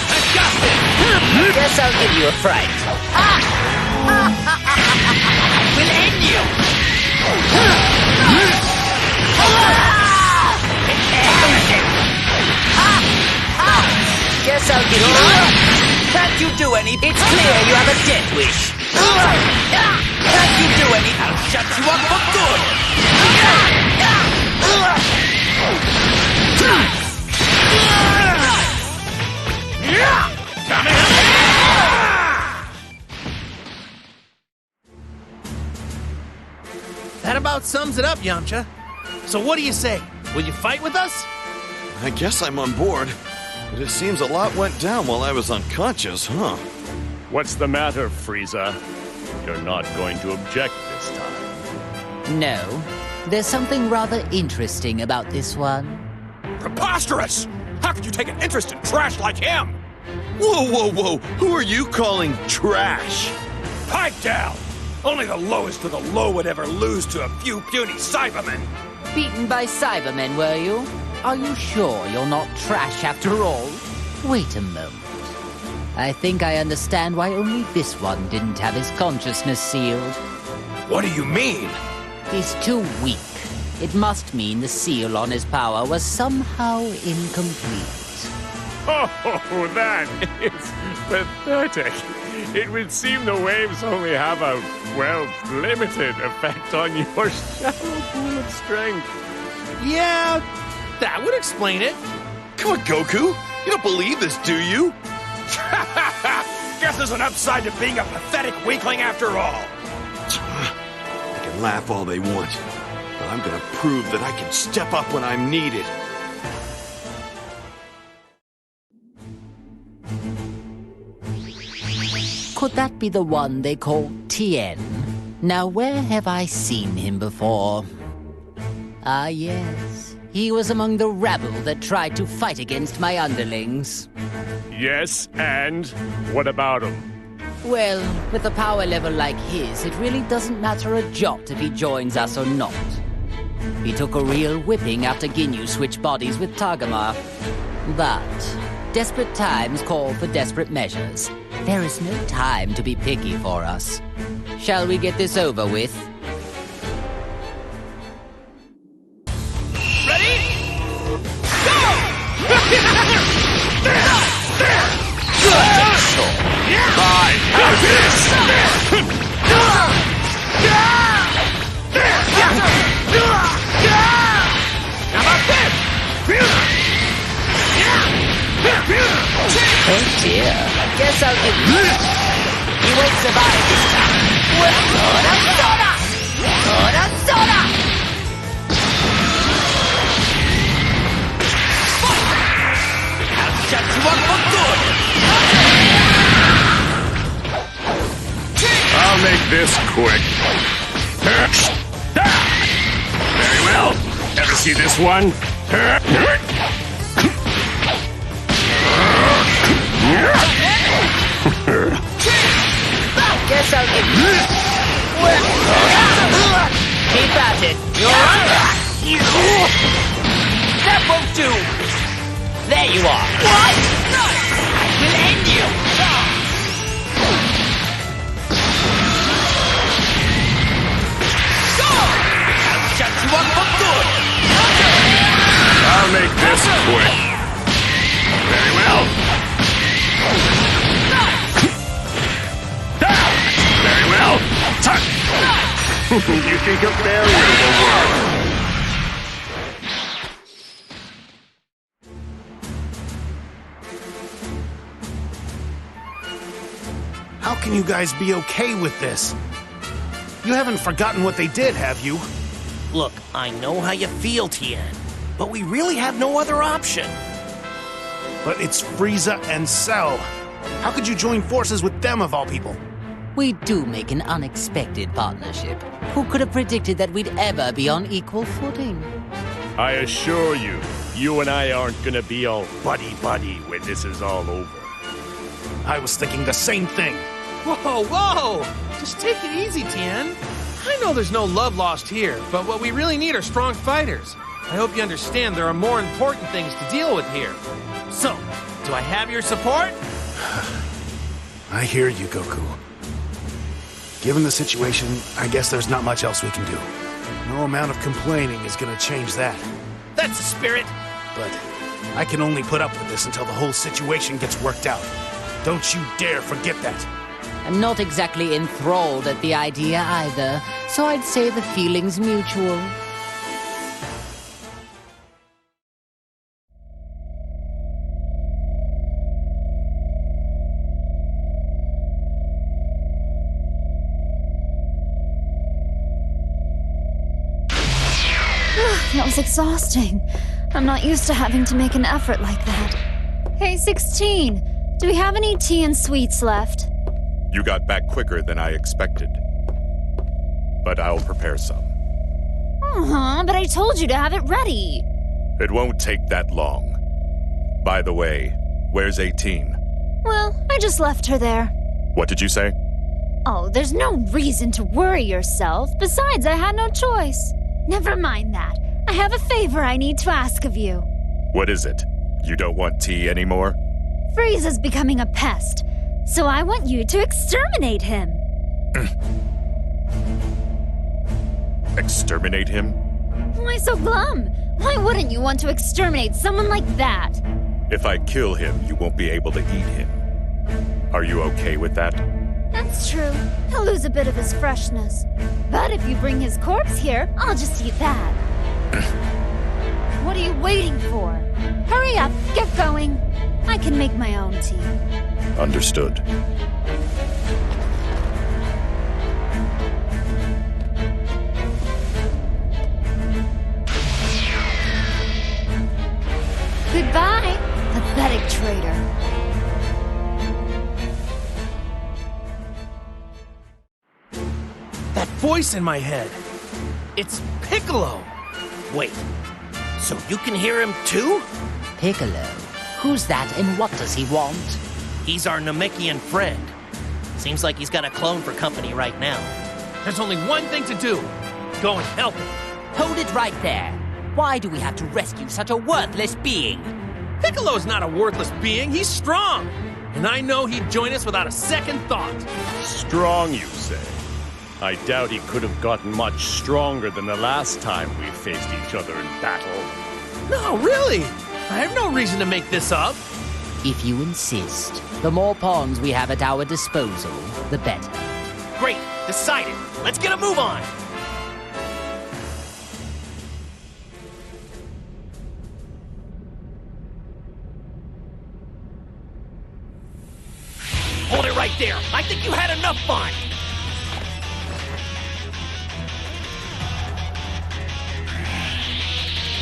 I've got this! Guess I'll give you a fright. We'll end you! Guess I'll give you... Can't you do any... It's clear you have a death wish. Can't you do any... I'll shut you up for good! That about sums it up, Yamcha. So what do you say? Will you fight with us? I guess I'm on board. But it seems a lot went down while I was unconscious, huh? What's the matter, Frieza? You're not going to object this time. No. There's something rather interesting about this one. Preposterous! How could you take an interest in trash like him? Whoa, whoa, whoa! Who are you calling trash? Pipe down! Only the lowest of the low would ever lose to a few puny Cybermen. Beaten by Cybermen, were you? Are you sure you're not trash after all? Wait a moment. I think I understand why only this one didn't have his consciousness sealed. What do you mean? He's too weak. It must mean the seal on his power was somehow incomplete. Oh, that is pathetic. It would seem the waves only have a, well, limited effect on your shallow pool of strength. Yeah, that would explain it. Come on, Goku! You don't believe this, do you? Guess there's an upside to being a pathetic weakling after all. They can laugh all they want, but I'm gonna prove that I can step up when I'm needed. Could that be the one they call Tien? Now, where have I seen him before? Ah, yes. He was among the rabble that tried to fight against my underlings. Yes, and what about him? Well, with a power level like his, it really doesn't matter a jot if he joins us or not. He took a real whipping after Ginyu switched bodies with Tagoma. But desperate times call for desperate measures. There is no time to be picky for us. Shall we get this over with? Ready? Go! I have this! How about this? Oh dear. Guess I'll give you. You won't survive this time. I'll shut you up for good! I'll make this quick. Very well. Ever see this one? Guess I'll give you. Keep at it. You're under. That won't do. There you are. What? I will end you. I'll shut you up for good! I'll make this quick. Very well. Very well. You think a barrier will work? How can you guys be okay with this? You haven't forgotten what they did, have you? Look, I know how you feel, Tien, but we really have no other option. But it's Frieza and Cell. How could you join forces with them, of all people? We do make an unexpected partnership. Who could have predicted that we'd ever be on equal footing? I assure you, you and I aren't gonna be all buddy-buddy when this is all over. I was thinking the same thing. Whoa, whoa! Just take it easy, Tien. I know there's no love lost here, but what we really need are strong fighters. I hope you understand there are more important things to deal with here. So, do I have your support? I hear you, Goku. Given the situation, I guess there's not much else we can do. No amount of complaining is gonna change that. That's the spirit. But I can only put up with this until the whole situation gets worked out. Don't you dare forget that. I'm not exactly enthralled at the idea either, so I'd say the feeling's mutual. That was exhausting. I'm not used to having to make an effort like that. Hey, 16, do we have any tea and sweets left? You got back quicker than I expected. But I'll prepare some. But I told you to have it ready. It won't take that long. By the way, where's 18? Well, I just left her there. What did you say? Oh, there's no reason to worry yourself. Besides, I had no choice. Never mind that. I have a favor I need to ask of you. What is it? You don't want tea anymore? Frieza's becoming a pest, so I want you to exterminate him. Exterminate him? Why so glum? Why wouldn't you want to exterminate someone like that? If I kill him, you won't be able to eat him. Are you okay with that? That's true. He'll lose a bit of his freshness. But if you bring his corpse here, I'll just eat that. What are you waiting for? Hurry up, get going. I can make my own tea. Understood. Goodbye, pathetic traitor. That voice in my head. It's Piccolo. Wait, so you can hear him too? Piccolo? Who's that and what does he want? He's our Namekian friend. Seems like he's got a clone for company right now. There's only one thing to do. Go and help him. Hold it right there. Why do we have to rescue such a worthless being? Piccolo's not a worthless being. He's strong. And I know he'd join us without a second thought. Strong, you say? I doubt he could have gotten much stronger than the last time we faced each other in battle. No, really. I have no reason to make this up. If you insist, the more pawns we have at our disposal, the better. Great, decided. Let's get a move on. Hold it right there. I think you had enough fun.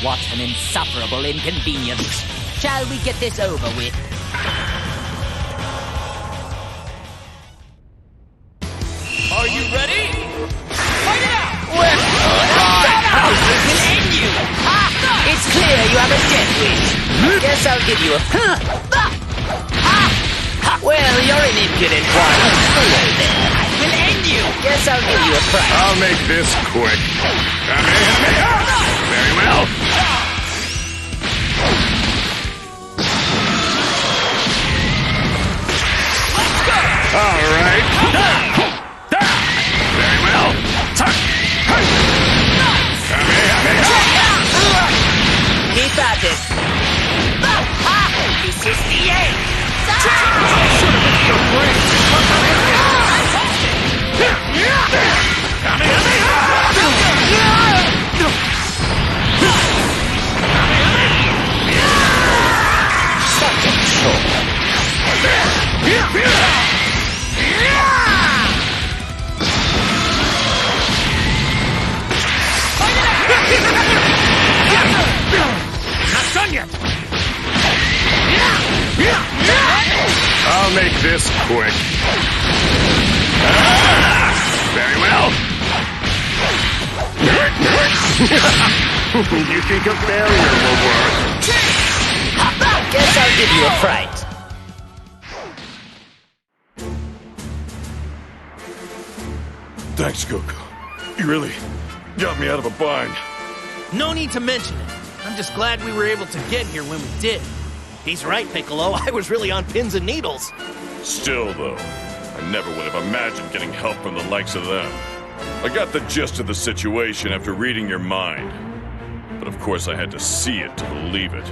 What an insufferable inconvenience. Shall we get this over with? Are you ready? Fight it out! Well, will end you! It's clear you have a death wish. Guess I'll give you a... Well, you're an impudent one. Will end you. Guess I'll give you a prize. I'll make this quick. Very well. All right. Very well. Keep at it. This is the end. Such a chore. Not done yet. I'll make this quick. Very well. You think a barrier will work? Guess I'll give you a fright. Thanks, Goku. You really got me out of a bind. No need to mention it. I'm just glad we were able to get here when we did. He's right, Piccolo. I was really on pins and needles. Still, though, I never would have imagined getting help from the likes of them. I got the gist of the situation after reading your mind. But of course I had to see it to believe it.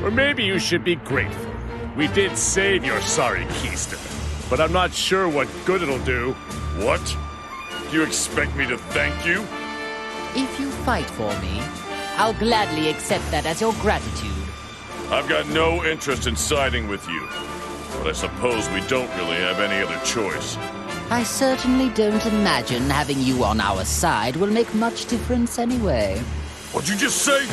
Or maybe you should be grateful. We did save your sorry keister, but I'm not sure what good it'll do. What? Do you expect me to thank you? If you fight for me, I'll gladly accept that as your gratitude. I've got no interest in siding with you. But I suppose we don't really have any other choice. I certainly don't imagine having you on our side will make much difference anyway. What'd you just say?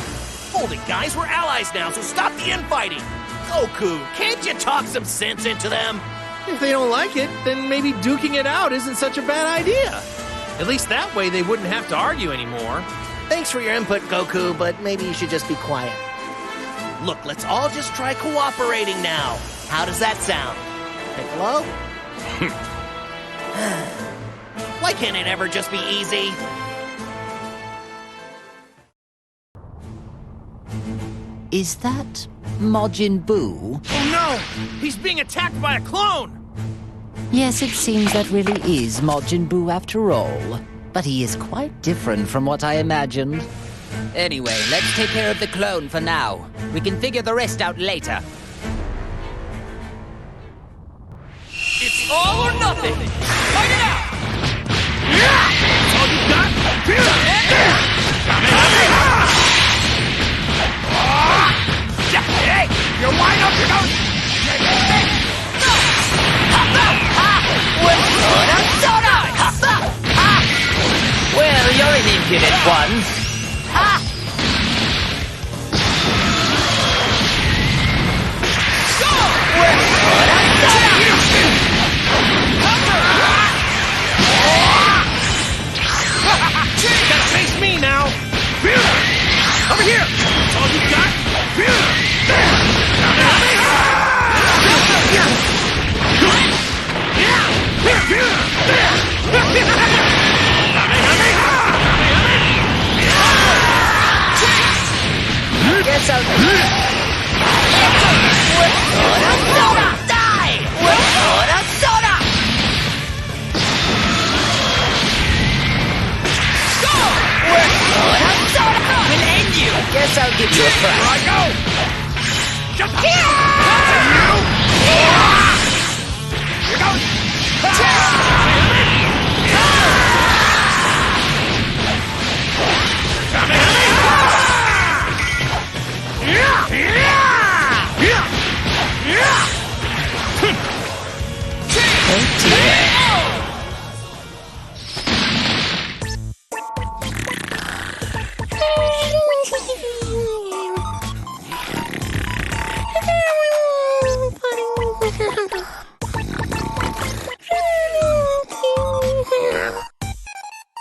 Hold it, guys. We're allies now, so stop the infighting. Goku, can't you talk some sense into them? If they don't like it, then maybe duking it out isn't such a bad idea. At least that way they wouldn't have to argue anymore. Thanks for your input, Goku, but maybe you should just be quiet. Look, let's all just try cooperating now. How does that sound? Piccolo? Why can't it ever just be easy? Is that Majin Buu? Oh no! He's being attacked by a clone! Yes, it seems that really is Majin Buu after all. But he is quite different from what I imagined. Anyway, let's take care of the clone for now. We can figure the rest out later. It's all or nothing! Fight it out! That's all you got? Hey! You're wide open! Well, you're an impudent one. You gotta face me now! Over here! That's all you got? Guess I'll... Guess I'll give you a prize. Here I go! Shut up! Here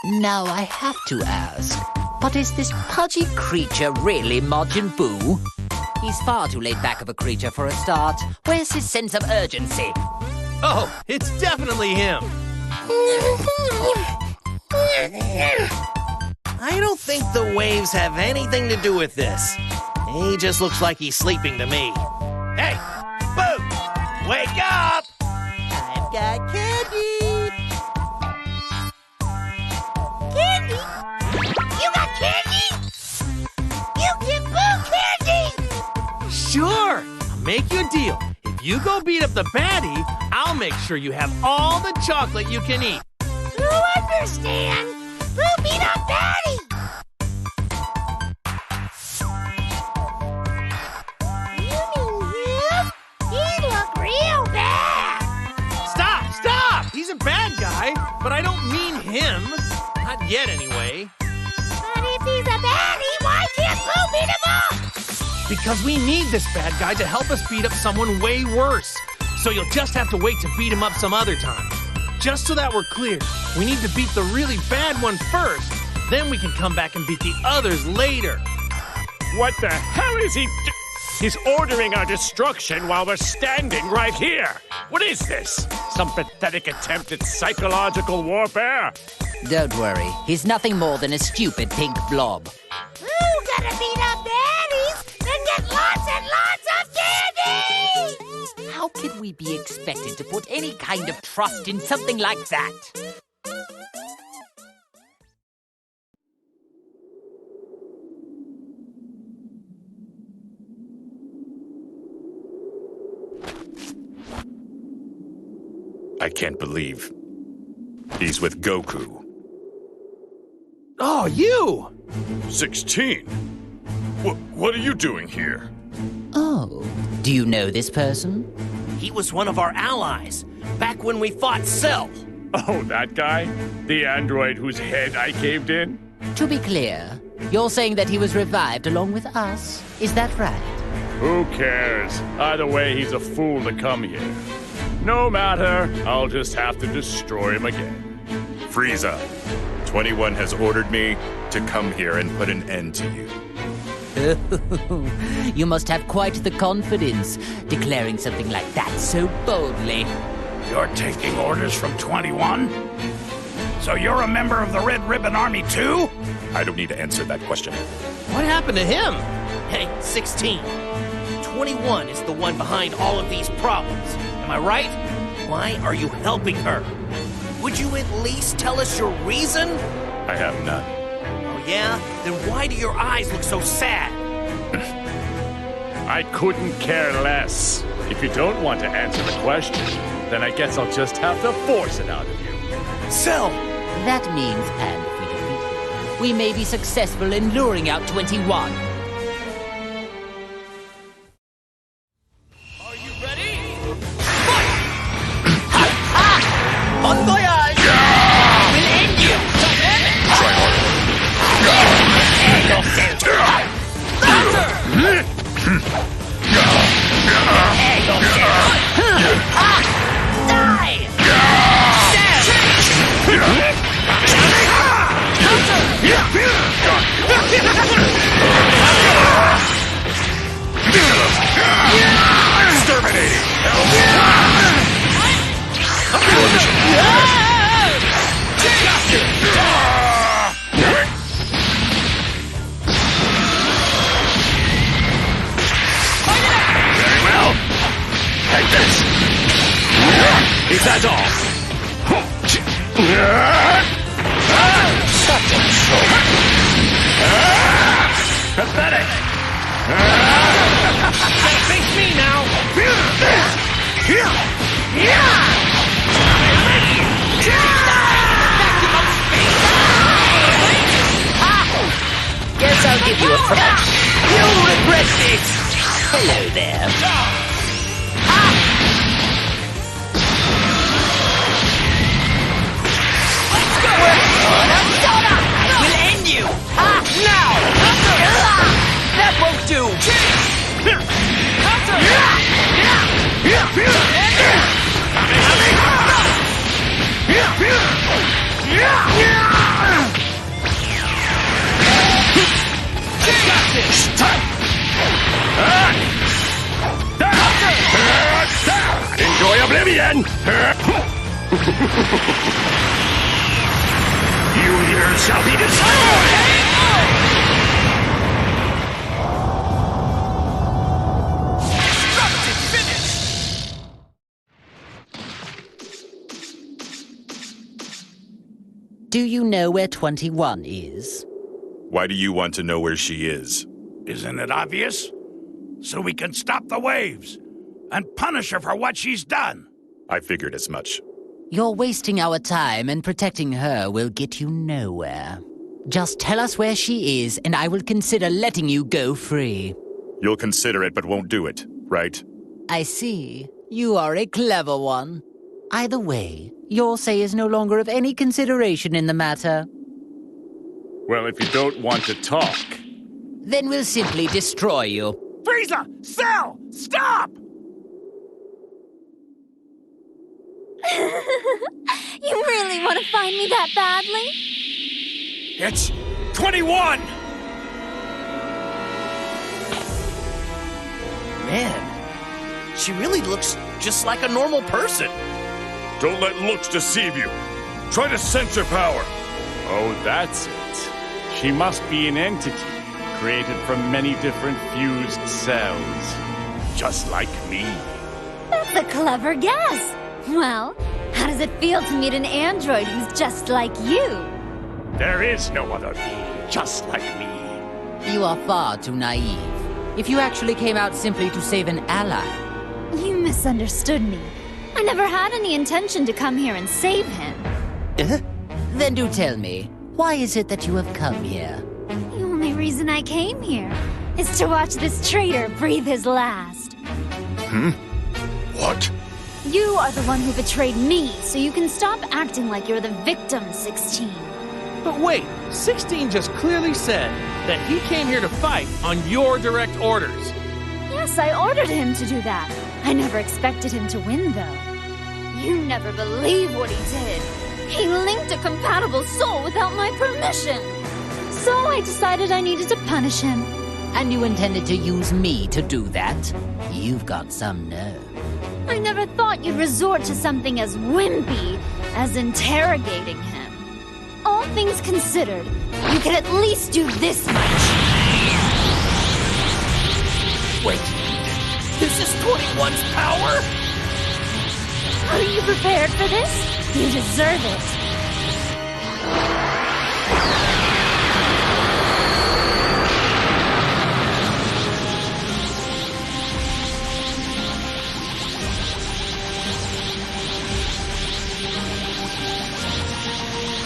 Now I have to ask, but is this pudgy creature really Majin Buu? He's far too laid back of a creature for a start. Where's his sense of urgency? Oh, it's definitely him. I don't think the waves have anything to do with this. He just looks like he's sleeping to me. Hey! Boo! Wake up! I've got candy! Candy? You got candy? You give Boo candy! Sure! I'll make you a deal. If you go beat up the baddie, I'll make sure you have all the chocolate you can eat. You understand? Boo beat up Daddy! You mean him? He looked real bad! Stop! He's a bad guy, but I don't mean him. Not yet, anyway. But if he's a baddie, why can't Boo beat him up? Because we need this bad guy to help us beat up someone way worse. So you'll just have to wait to beat him up some other time. Just so that we're clear, we need to beat the really bad one first. Then we can come back and beat the others later. What the hell is he He's ordering our destruction while we're standing right here. What is this? Some pathetic attempt at psychological warfare? Don't worry, he's nothing more than a stupid pink blob. Boo gotta beat up baddies and get lots and lots of candy! How could we be expected to put any kind of trust in something like that? I can't believe he's with Goku. Oh, you! 16? What are you doing here? Oh, do you know this person? He was one of our allies, back when we fought Cell. Oh, that guy? The android whose head I caved in? To be clear, you're saying that he was revived along with us? Is that right? Who cares? Either way, he's a fool to come here. No matter. I'll just have to destroy him again. Frieza, 21 has ordered me to come here and put an end to you. You must have quite the confidence, declaring something like that so boldly. You're taking orders from 21? So you're a member of the Red Ribbon Army too? I don't need to answer that question. What happened to him? Hey, 16. 21 is the one behind all of these problems. Am I right? Why are you helping her? Would you at least tell us your reason? I have none. Oh, yeah? Then why do your eyes look so sad? I couldn't care less. If you don't want to answer the question, then I guess I'll just have to force it out of you. Cell! That means, and if we defeat him, we may be successful in luring out 21. Bon voyage! We'll end you! Try harder. Is that all? Such a joke. Pathetic! Gotta face me now! Guess I'll give you a friend. You'll regret this! Hello there. We'll end you! Now! That won't do! Enjoy oblivion! You here shall be destroyed! Do you know where 21 is? Why do you want to know where she is? Isn't it obvious? So we can stop the waves and punish her for what she's done. I figured as much. You're wasting our time, and protecting her will get you nowhere. Just tell us where she is, and I will consider letting you go free. You'll consider it, but won't do it, right? I see. You are a clever one. Either way, your say is no longer of any consideration in the matter. Well, if you don't want to talk, Then we'll simply destroy you. Frieza! Cell! Stop! You really want to find me that badly? It's 21! Man, she really looks just like a normal person. Don't let looks deceive you. Try to sense her power. oh, that's it. She must be an entity created from many different fused cells. Just like me. That's a clever guess. Well, how does it feel to meet an android who's just like you? There is no other me just like me. You are far too naive. If you actually came out simply to save an ally. You misunderstood me. I never had any intention to come here and save him. Then do tell me, why is it that you have come here? The only reason I came here is to watch this traitor breathe his last. What? You are the one who betrayed me, so you can stop acting like you're the victim, 16. But wait, 16 just clearly said that he came here to fight on your direct orders. Yes, I ordered him to do that. I never expected him to win, though. You never believe what he did. He linked a compatible soul without my permission. So I decided I needed to punish him. And you intended to use me to do that? You've got some nerve. I never thought you'd resort to something as wimpy as interrogating him. All things considered, you could at least do this much. Wait, this is 21's power? Are you prepared for this? You deserve it.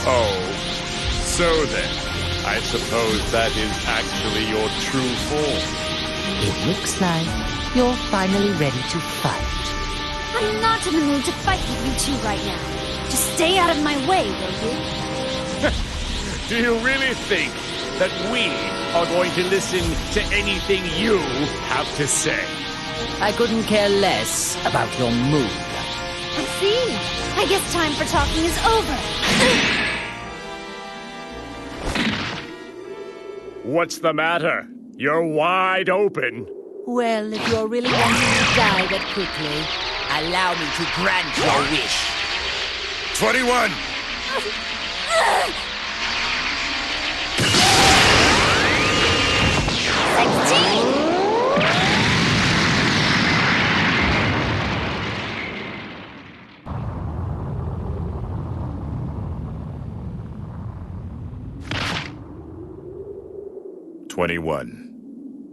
Oh, so then, I suppose that is actually your true form. It looks like you're finally ready to fight. I'm not in the mood to fight with you two right now. Just stay out of my way, will you? Do you really think that we are going to listen to anything you have to say? I couldn't care less about your mood. I see. I guess time for talking is over. What's the matter? You're wide open. Well, if you're really wanting to die that quickly, allow me to grant your wish. 21!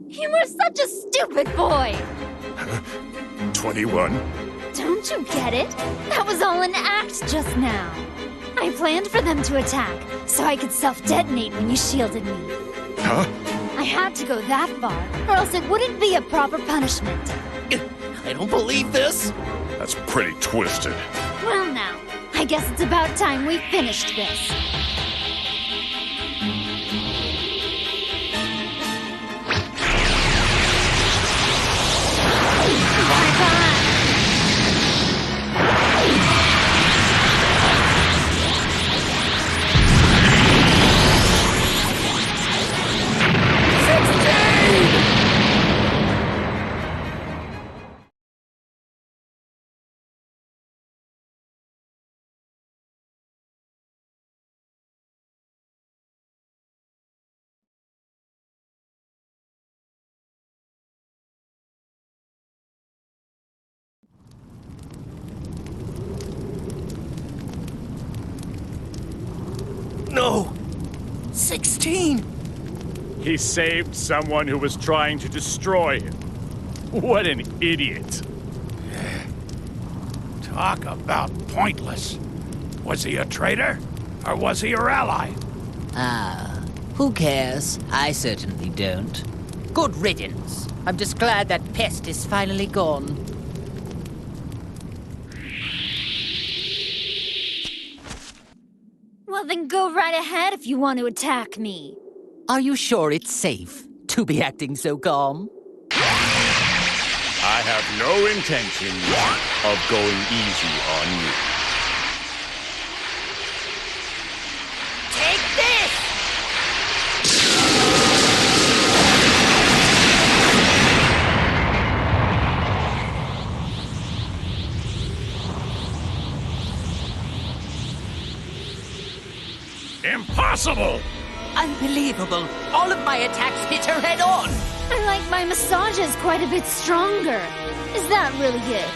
You were such a stupid boy! 21? Don't you get it? That was all an act just now. I planned for them to attack, so I could self-detonate when you shielded me. Huh? I had to go that far, or else it wouldn't be a proper punishment. I don't believe this. That's pretty twisted. Well now, I guess it's about time we finished this. No! 16! He saved someone who was trying to destroy him. What an idiot. Talk about pointless. Was he a traitor? Or was he your ally? Who cares? I certainly don't. Good riddance. I'm just glad that pest is finally gone. Well, then go right ahead if you want to attack me. Are you sure it's safe to be acting so calm? I have no intention of going easy on you. Take this! Impossible! Unbelievable! All of my attacks hit her head on! I like my massages quite a bit stronger. Is that really it?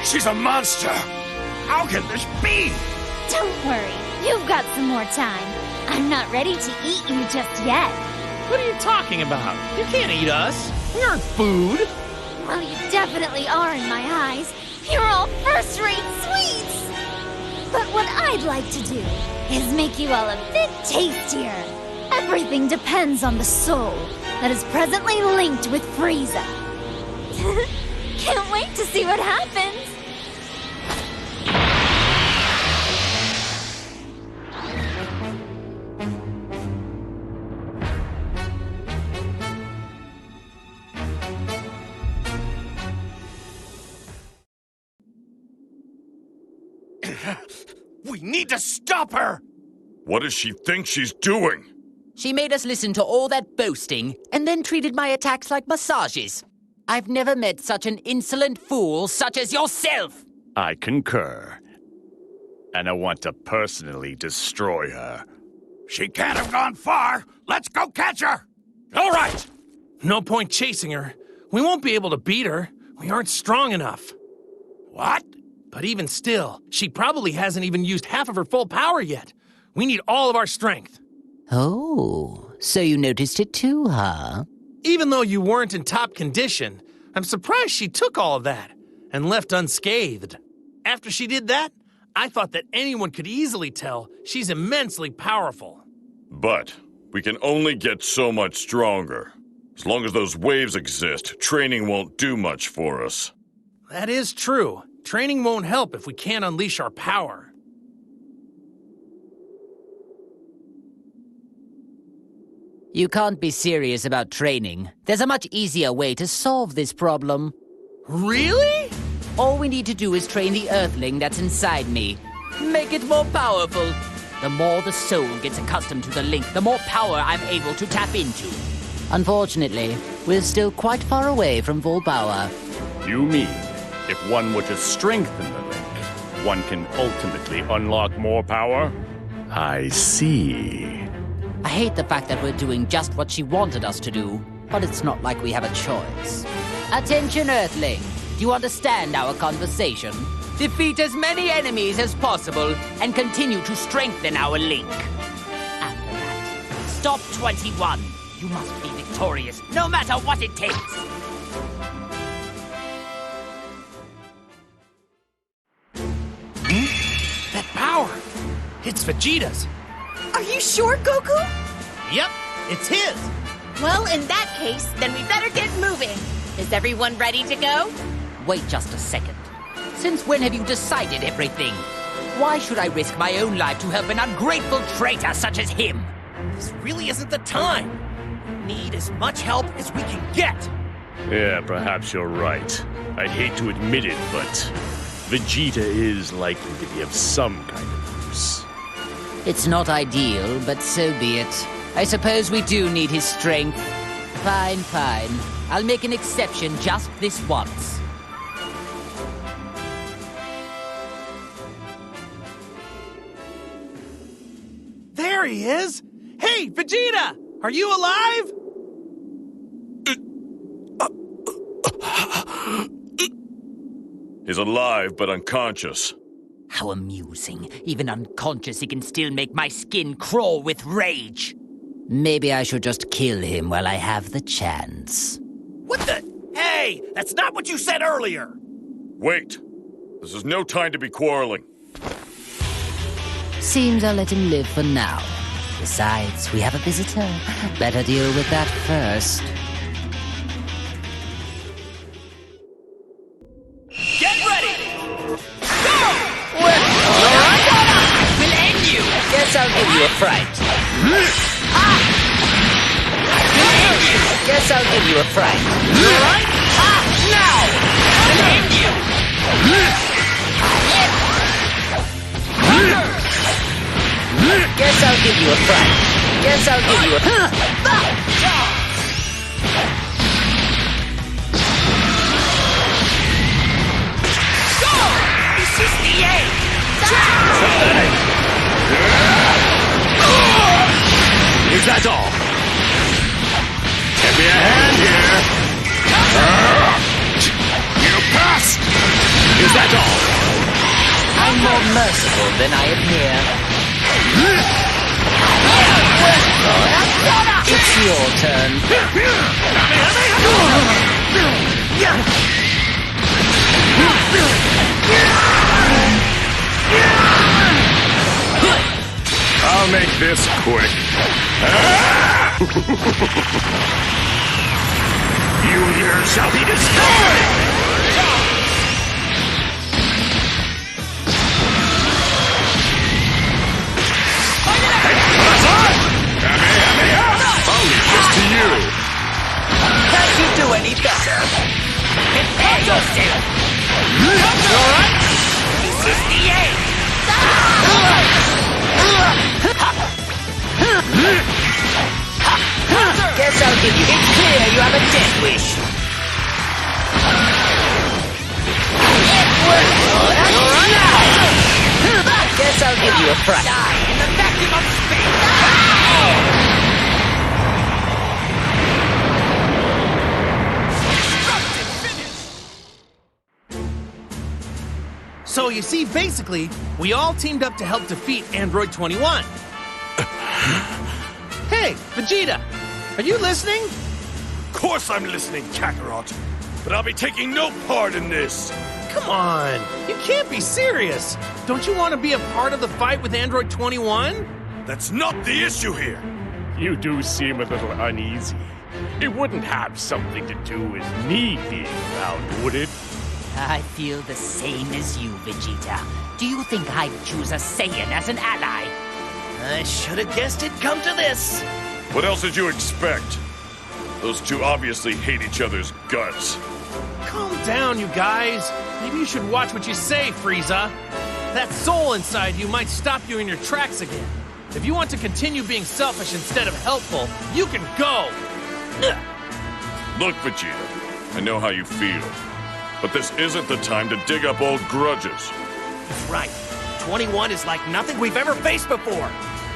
She's a monster! How can this be? Don't worry, you've got some more time. I'm not ready to eat you just yet. What are you talking about? You can't eat us. We aren't food. Well, you definitely are in my eyes. You're all first-rate sweets! But what I'd like to do is make you all a bit tastier. Everything depends on the soul that is presently linked with Frieza. Can't wait to see what happens! We need to stop her! What does she think she's doing? She made us listen to all that boasting and then treated my attacks like massages. I've never met such an insolent fool such as yourself! I concur. And I want to personally destroy her. She can't have gone far. Let's go catch her. All right. No point chasing her. We won't be able to beat her. We aren't strong enough. What? But even still, she probably hasn't even used half of her full power yet. We need all of our strength. Oh, so you noticed it too, huh? Even though you weren't in top condition, I'm surprised she took all of that and left unscathed. After she did that, I thought that anyone could easily tell she's immensely powerful. But we can only get so much stronger. As long as those waves exist, training won't do much for us. That is true. Training won't help if we can't unleash our power. You can't be serious about training. There's a much easier way to solve this problem. Really? All we need to do is train the Earthling that's inside me. Make it more powerful. The more the soul gets accustomed to the link, the more power I'm able to tap into. Unfortunately, we're still quite far away from full power. You mean, if one were to strengthen the link, one can ultimately unlock more power? I see. I hate the fact that we're doing just what she wanted us to do, but it's not like we have a choice. Attention, Earthling. Do you understand our conversation? Defeat as many enemies as possible and continue to strengthen our link. After that, stop 21. You must be victorious, no matter what it takes. That power! It's Vegeta's. Are you sure, Goku? Yep, it's his. Well, in that case, then we better get moving. Is everyone ready to go? Wait just a second. Since when have you decided everything? Why should I risk my own life to help an ungrateful traitor such as him? This really isn't the time. We need as much help as we can get. Yeah, perhaps you're right. I'd hate to admit it, but Vegeta is likely to be of some kind of use. It's not ideal, but so be it. I suppose we do need his strength. Fine, fine. I'll make an exception just this once. There he is! Hey, Vegeta! Are you alive? He's alive, but unconscious. How amusing. Even unconscious, he can still make my skin crawl with rage. Maybe I should just kill him while I have the chance. What the? Hey, that's not what you said earlier. Wait. This is no time to be quarreling. Seems I'll let him live for now. Besides, we have a visitor. Better deal with that first. Get ready! We'll end you! Guess I'll give you a fright. Guess I'll give you a fright. Alright? Now! We'll end you! Guess I'll give you a fright. Guess I'll give you a... This is the end! Is that all? Give me a hand here! You passed! Is that all? I'm more merciful than I appear. It's your turn. I'll make this quick. You here shall be destroyed! I'll leave this to you. Can't you do any better? Prepare yourself! Alright? This is the end! fright. Die in the vacuum of space! So you see, basically, we all teamed up to help defeat Android 21. Hey, Vegeta, are you listening? Of course I'm listening, Kakarot. But I'll be taking no part in this. Come on, you can't be serious. Don't you want to be a part of the fight with Android 21? That's not the issue here. You do seem a little uneasy. It wouldn't have something to do with me being around, would it? I feel the same as you, Vegeta. Do you think I'd choose a Saiyan as an ally? I should have guessed it'd come to this. What else did you expect? Those two obviously hate each other's guts. Calm down, you guys. Maybe you should watch what you say, Frieza. That soul inside you might stop you in your tracks again. If you want to continue being selfish instead of helpful, you can go. Look, Vegeta, I know how you feel. But this isn't the time to dig up old grudges. He's right. 21 is like nothing we've ever faced before.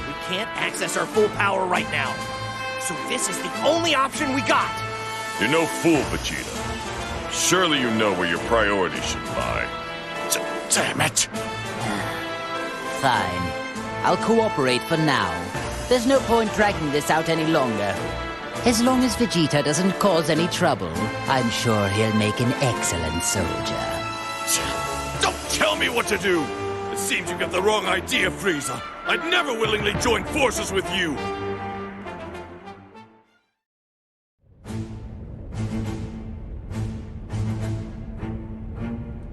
We can't access our full power right now. So this is the only option we got. You're no fool, Vegeta. Surely you know where your priorities should lie. Damn it! Fine. I'll cooperate for now. There's no point dragging this out any longer. As long as Vegeta doesn't cause any trouble, I'm sure he'll make an excellent soldier. Don't tell me what to do! It seems you got the wrong idea, Frieza. I'd never willingly join forces with you.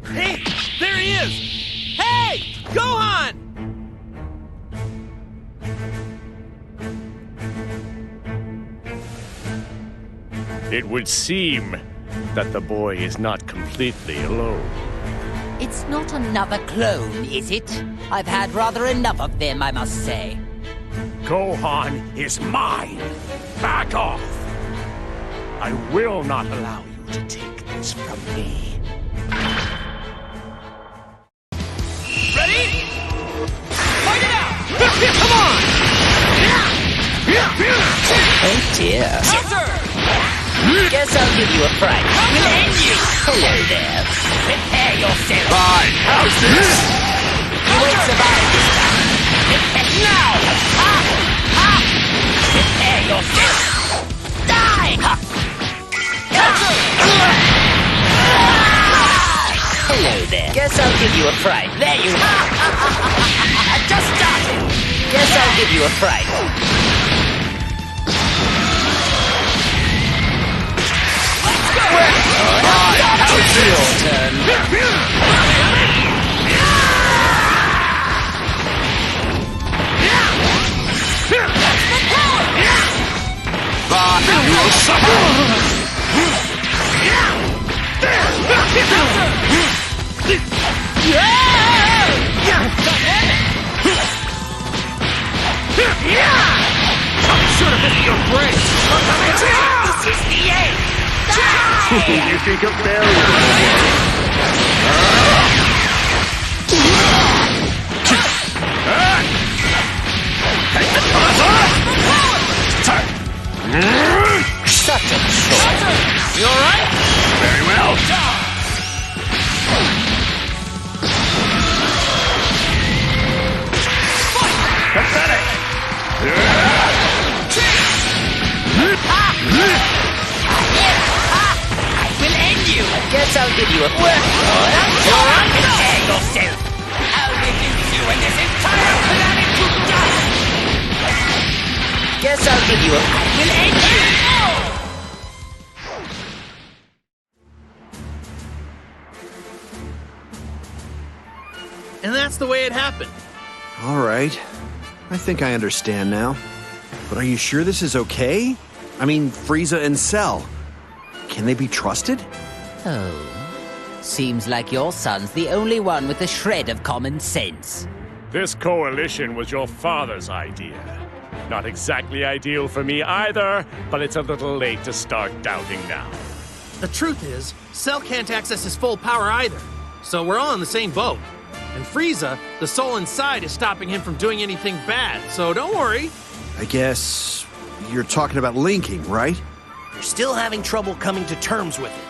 Hey, there he is! Hey, Gohan! It would seem that the boy is not completely alone. It's not another clone, is it? I've had rather enough of them, I must say. Gohan is mine! Back off! I will not allow you to take this from me. Ready? Fight it out! Come on! Oh dear. Counter! Guess I'll give you a fright. We'll end you! Hello there. Prepare yourself! Fine, how's this? You won't survive this time. Now! Prepare yourself! Die! Hello there. Guess I'll give you a fright. There you are. Just started! Guess I'll give you a fright. It's your turn. You will suffer! Should have missed your brain! This is the end! You think a barrier? Such a choice. You alright? Very well. Pathetic! I will end you! Guess I'll give you a fright. Prepare yourself! I'll reduce you and this entire planet to dust! Guess I'll give you a Will end you! And that's the way it happened. All right. I think I understand now. But are you sure this is okay? I mean, Frieza and Cell. Can they be trusted? Oh. Seems like your son's the only one with a shred of common sense. This coalition was your father's idea. Not exactly ideal for me either, but it's a little late to start doubting now. The truth is, Cell can't access his full power either. So we're all in the same boat. And Frieza, the soul inside, is stopping him from doing anything bad, so don't worry. I guess you're talking about linking, right? You're still having trouble coming to terms with it.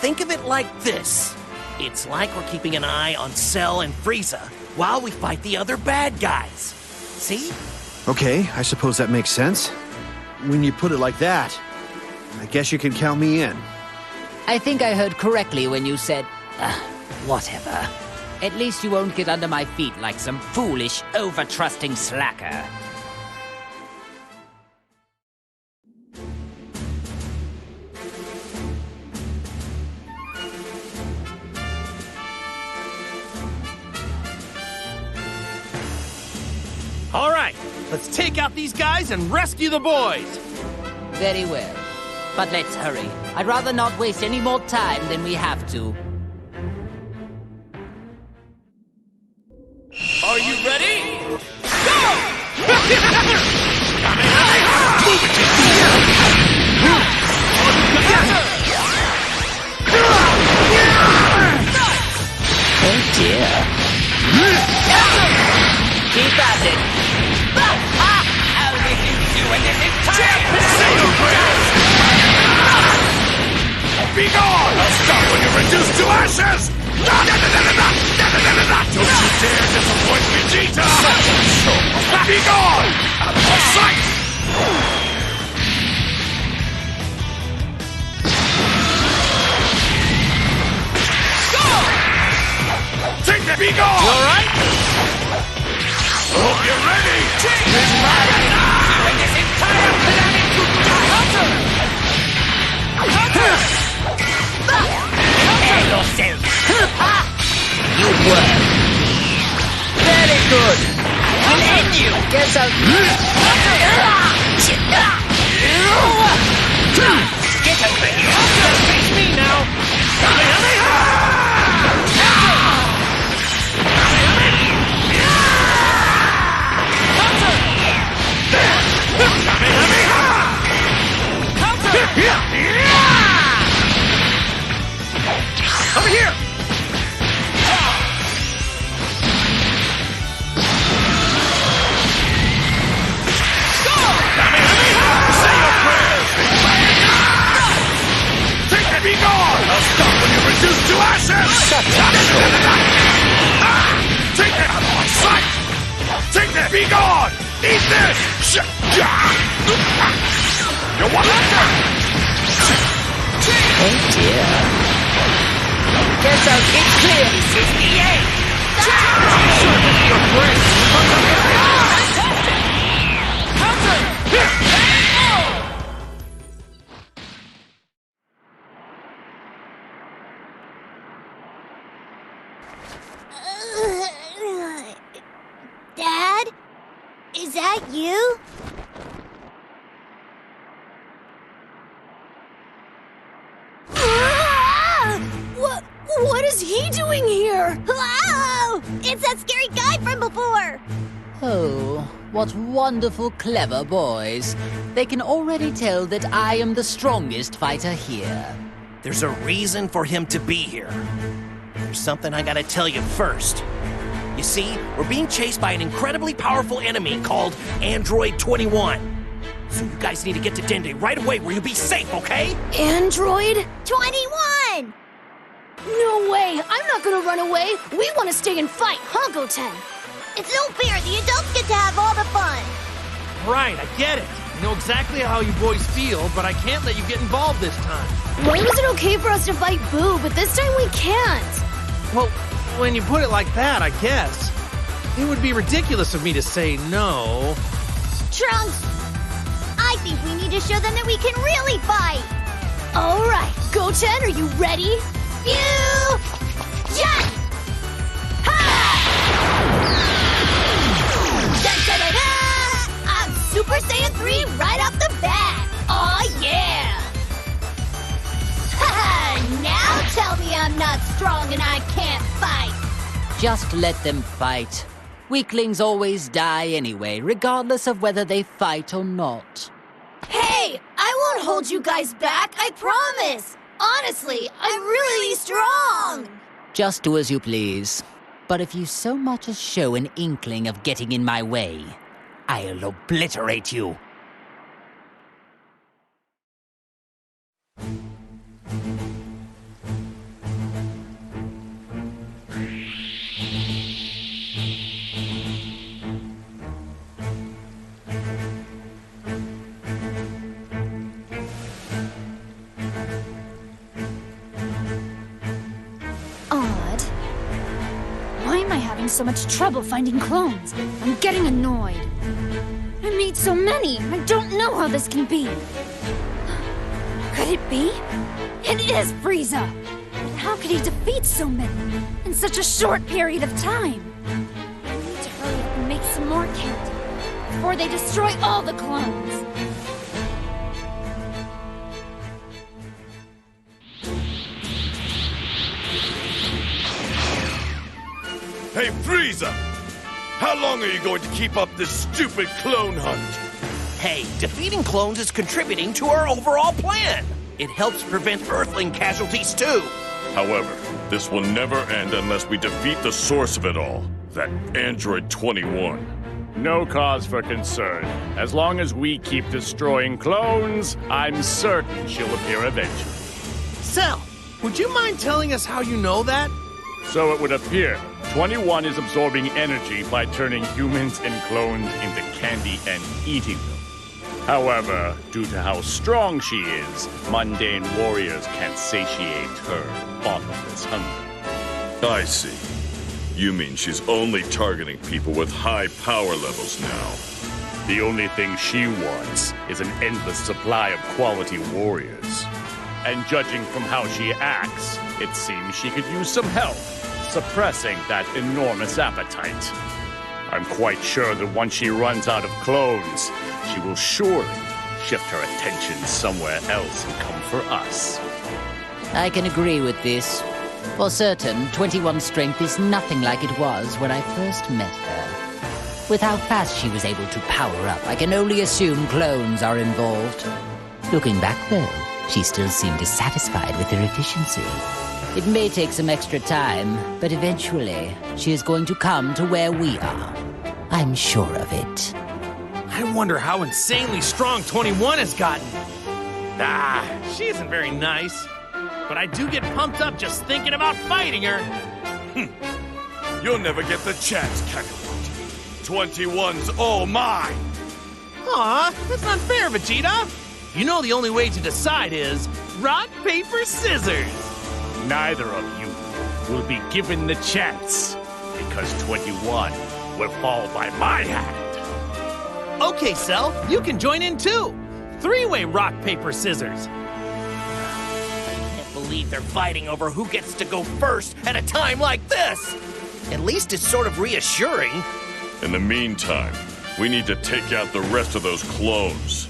Think of it like this. It's like we're keeping an eye on Cell and Frieza while we fight the other bad guys. See? Okay, I suppose that makes sense. When you put it like that, I guess you can count me in. I think I heard correctly when you said, whatever. At least you won't get under my feet like some foolish, over-trusting slacker. All right, let's take out these guys and rescue the boys. Very well. But let's hurry. I'd rather not waste any more time than we have to. Are you ready? Oh dear. Keep at it. I'll refuse you in this entire... Be gone! I'll stop when you're reduced to ashes! Don't you dare disappoint Vegeta! Be gone! Out of my sight! Take that! Be gone! You all right? Hope you're ready! When this entire planet to counter! Prepare yourself! You were. Very good. We'll end you. Guess I'll... Get over here. Just face me now. Over here! Say your prayers! Take that! Be gone! I'll stop when you're reduced to ashes! Take that out of my sight! Take that! Be gone! Eat this! You want that? Oh dear. Guess I'll get clear. 68! Dad? Is that you? What is he doing here? Whoa! It's that scary guy from before! Oh, what wonderful, clever boys. They can already tell that I am the strongest fighter here. There's a reason for him to be here. There's something I gotta tell you first. You see, we're being chased by an incredibly powerful enemy called Android 21. So you guys need to get to Dende right away where you'll be safe, okay? Android 21! No way! I'm not gonna run away! We want to stay and fight, huh, Goten? It's no fair! The adults get to have all the fun! Right, I get it. I know exactly how you boys feel, but I can't let you get involved this time. Why was it okay for us to fight Boo, but this time we can't? Well, when you put it like that, I guess. It would be ridiculous of me to say no. Trunks! I think we need to show them that we can really fight! Alright, Goten, are you ready? Jet! I'm Super Saiyan 3 right off the bat! Oh yeah! Now tell me I'm not strong and I can't fight! Just let them fight. Weaklings always die anyway, regardless of whether they fight or not. Hey! I won't hold you guys back, I promise! Honestly, I'm really strong! Just do as you please. But if you so much as show an inkling of getting in my way, I'll obliterate you. Odd. Why am I having so much trouble finding clones? I'm getting annoyed. I made so many. I don't know how this can be. Could it be? It is Frieza! But how could he defeat so many in such a short period of time? I need to hurry up and make some more candy before they destroy all the clones. Hey, Frieza! How long are you going to keep up this stupid clone hunt? Hey, defeating clones is contributing to our overall plan. It helps prevent Earthling casualties, too. However, this will never end unless we defeat the source of it all, that Android 21. No cause for concern. As long as we keep destroying clones, I'm certain she'll appear eventually. Cell, would you mind telling us how you know that? So it would appear 21 is absorbing energy by turning humans and clones into candy and eating them. However, due to how strong she is, mundane warriors can't satiate her bottomless hunger. I see. You mean she's only targeting people with high power levels now? The only thing she wants is an endless supply of quality warriors. And judging from how she acts, it seems she could use some help suppressing that enormous appetite. I'm quite sure that once she runs out of clones, she will surely shift her attention somewhere else and come for us. I can agree with this. For certain, 21's strength is nothing like it was when I first met her. With how fast she was able to power up, I can only assume clones are involved. Looking back, though, she still seemed dissatisfied with her efficiency. It may take some extra time, but eventually, she is going to come to where we are. I'm sure of it. I wonder how insanely strong 21 has gotten. She isn't very nice. But I do get pumped up just thinking about fighting her. You'll never get the chance, Kakarot. 21's all mine. Aw, that's not fair, Vegeta. You know the only way to decide is rock, paper, scissors. Neither of you will be given the chance, because 21 will fall by my hand. Okay, Cell, you can join in too. Three-way rock, paper, scissors. Can't believe they're fighting over who gets to go first at a time like this. At least it's sort of reassuring. In the meantime, we need to take out the rest of those clones.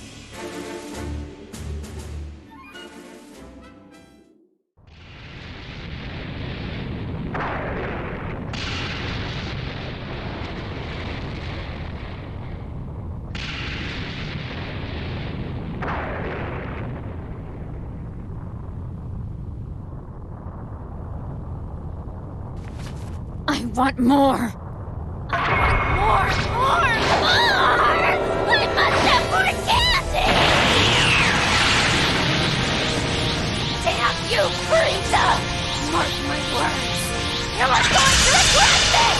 I want more. More! I must have more candy! Damn you, Frieza! Mark my words. You are going to regret this!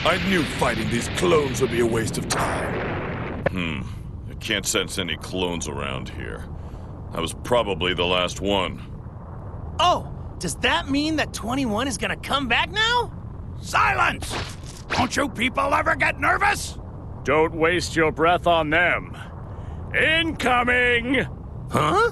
I knew fighting these clones would be a waste of time. I can't sense any clones around here. I was probably the last one. Oh, does that mean that 21 is gonna come back now? Silence! Don't you people ever get nervous? Don't waste your breath on them. Incoming! Huh?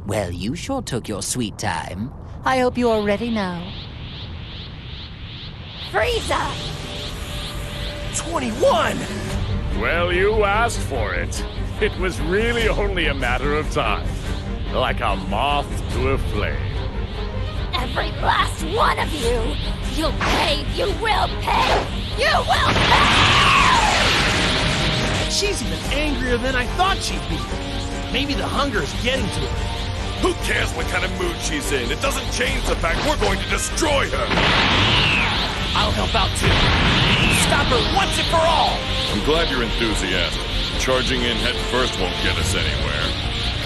Well, you sure took your sweet time. I hope you are ready now. Frieza! 21! Well, you asked for it. It was really only a matter of time. Like a moth to a flame. Every last one of you! You'll pay! You will pay! You will pay! She's even angrier than I thought she'd be. Maybe the hunger is getting to her. Who cares what kind of mood she's in? It doesn't change the fact we're going to destroy her. I'll help out too. Stop her once and for all! I'm glad you're enthusiastic. Charging in head first won't get us anywhere.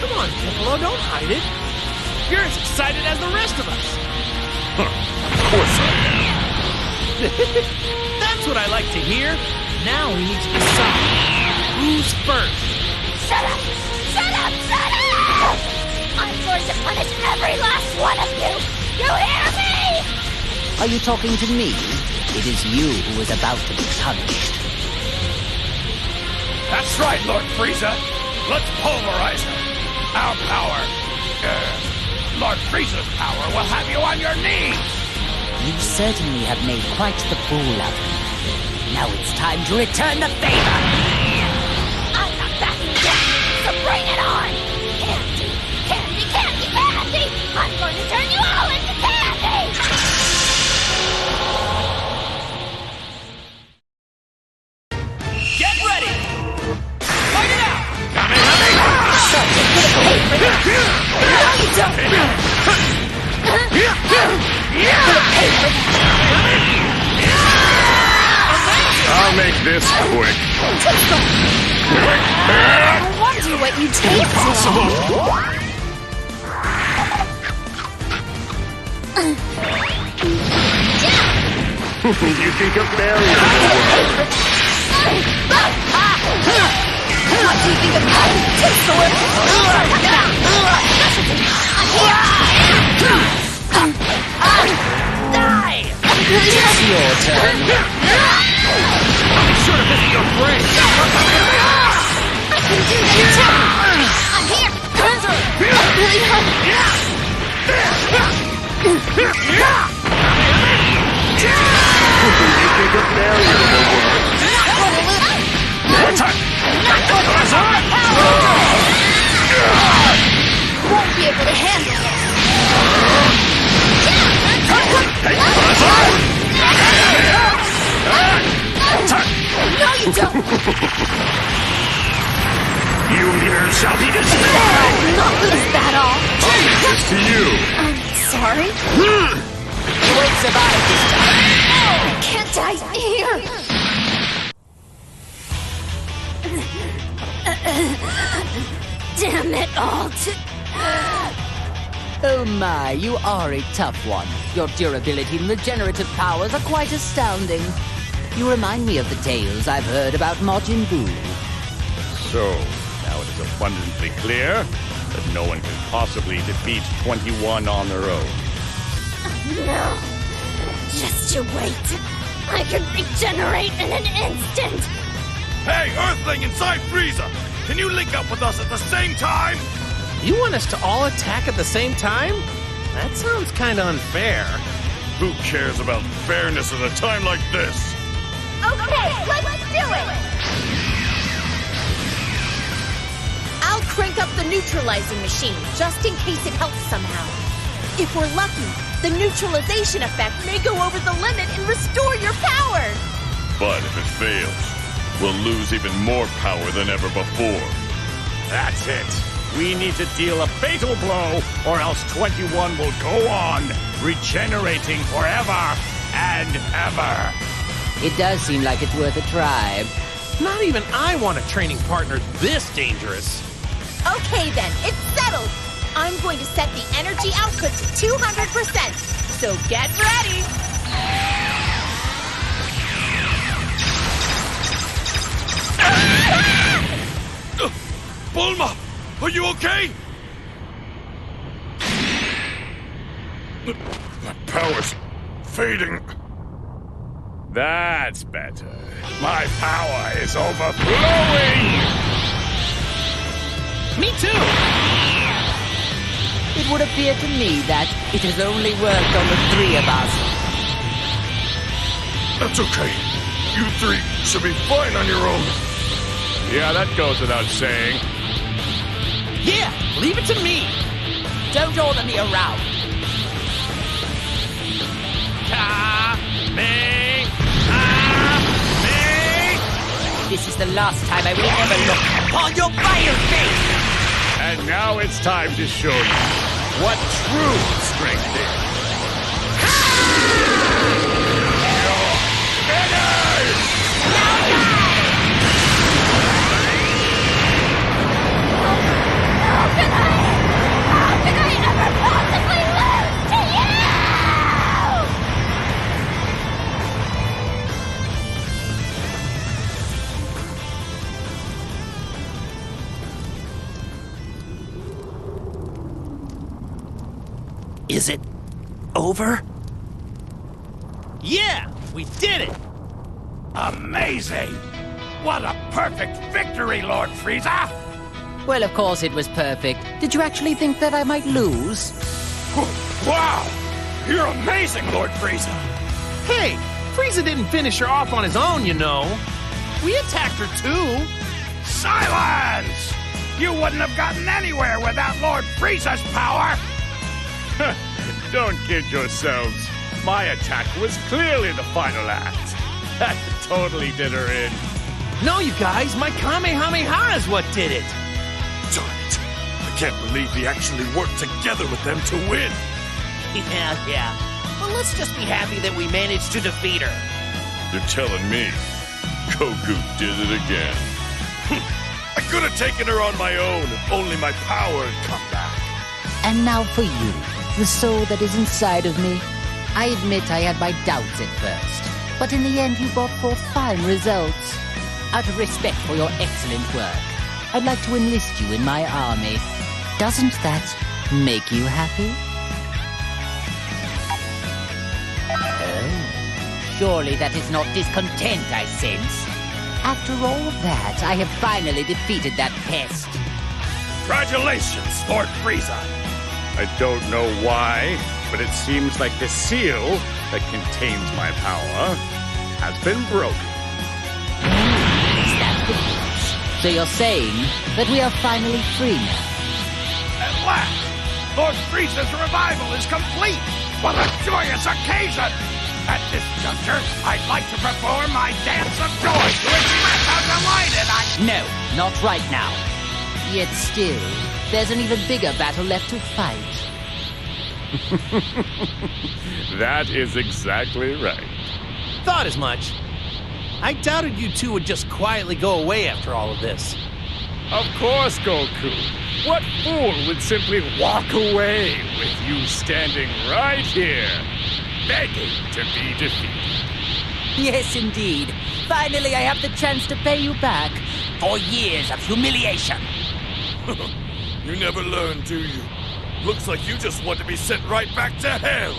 Come on, Piccolo, don't hide it. You're as excited as the rest of us. Huh, of course I am. That's what I like to hear. Now we need to decide. Who's first? Shut up! Shut up! Shut up! I'm going to punish every last one of you! You hear me? Are you talking to me? It is you who is about to be punished. That's right, Lord Frieza. Let's pulverize her. Our power, Lord Frieza's power, will have you on your knees. You certainly have made quite the fool of me. Now it's time to return the favor. I'm not backing down, so bring it on! Candy! Candy! Candy! Candy! I'm going to turn you all into candy! Get ready! Fight it out! I'll make this quick. I wonder what you tasted. Impossible! You think a barrier will work? What do you think of that? Take the whip! Die! It's your turn. Be sure to visit your brain. I can do that too! I'm here! You think a barrier will work? Attack! Won't be able to handle it. No, you don't. You here shall be destroyed! Not lose that all. I'll give this to you! I'm sorry. You won't survive this time. Can't die here. Damn it all to... Oh my, you are a tough one. Your durability and regenerative powers are quite astounding. You remind me of the tales I've heard about Majin Buu. So, now it is abundantly clear that no one can possibly defeat 21 on their own. No. Just you wait. I can regenerate in an instant. Hey, Earthling inside Frieza! Can you link up with us at the same time? You want us to all attack at the same time? That sounds kind of unfair. Who cares about fairness at a time like this? Okay, let's do it! I'll crank up the neutralizing machine, just in case it helps somehow. If we're lucky, the neutralization effect may go over the limit and restore your power! But if it fails, we'll lose even more power than ever before. That's it. We need to deal a fatal blow, or else 21 will go on, regenerating forever and ever. It does seem like it's worth a try. Not even I want a training partner this dangerous. Okay then, it's settled! I'm going to set the energy output to 200%, so get ready! Bulma! Are you okay? My power's fading. That's better. My power is overflowing! Me too! It would appear to me that it has only worked on the three of us. That's okay. You three should be fine on your own. Yeah, that goes without saying. Yeah, leave it to me. Don't order me around. This is the last time I will ever look upon your fire face! And now it's time to show you what true strength is. How can I ever possibly lose to you? Is it over? Yeah, we did it. Amazing! What a perfect victory, Lord Frieza! Well, of course it was perfect. Did you actually think that I might lose? Wow! You're amazing, Lord Frieza! Hey, Frieza didn't finish her off on his own, you know. We attacked her too. Silence! You wouldn't have gotten anywhere without Lord Frieza's power! Don't kid yourselves. My attack was clearly the final act. That totally did her in. No, you guys, my Kamehameha is what did it. Darn it. I can't believe we actually worked together with them to win. Yeah. Well, let's just be happy that we managed to defeat her. You're telling me Goku did it again. I could have taken her on my own if only my power had come back. And now for you, the soul that is inside of me. I admit I had my doubts at first, but in the end you brought forth fine results. Out of respect for your excellent work, I'd like to enlist you in my army. Doesn't that make you happy? Oh, surely that is not discontent, I sense. After all that, I have finally defeated that pest. Congratulations, Lord Frieza! I don't know why, but it seems like the seal that contains my power has been broken. Is that the news? So you're saying that we are finally free now? At last, Lord Frieza's revival is complete! What a joyous occasion! At this juncture, I'd like to perform my dance of joy to express how delighted I... No, not right now. Yet still, there's an even bigger battle left to fight. That is exactly right. Thought as much. I doubted you two would just quietly go away after all of this. Of course, Goku. What fool would simply walk away with you standing right here, begging to be defeated? Yes, indeed. Finally, I have the chance to pay you back for years of humiliation. You never learn, do you? Looks like you just want to be sent right back to hell.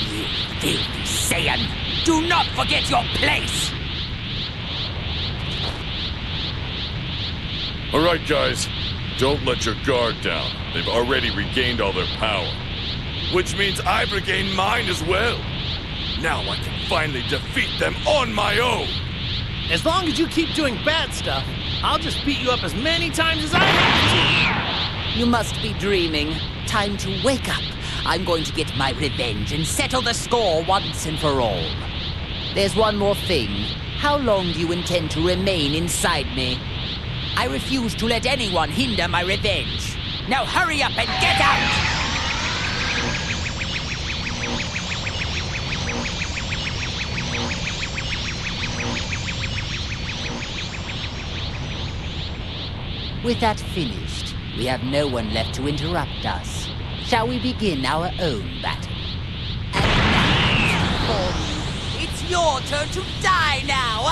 You filthy Saiyan! Do not forget your place! All right, guys. Don't let your guard down. They've already regained all their power. Which means I've regained mine as well. Now I can finally defeat them on my own. As long as you keep doing bad stuff, I'll just beat you up as many times as I have to. You must be dreaming. Time to wake up. I'm going to get my revenge and settle the score once and for all. There's one more thing. How long do you intend to remain inside me? I refuse to let anyone hinder my revenge. Now hurry up and get out! With that finished, we have no one left to interrupt us. Shall we begin our own battle? And now, it's your turn to die now!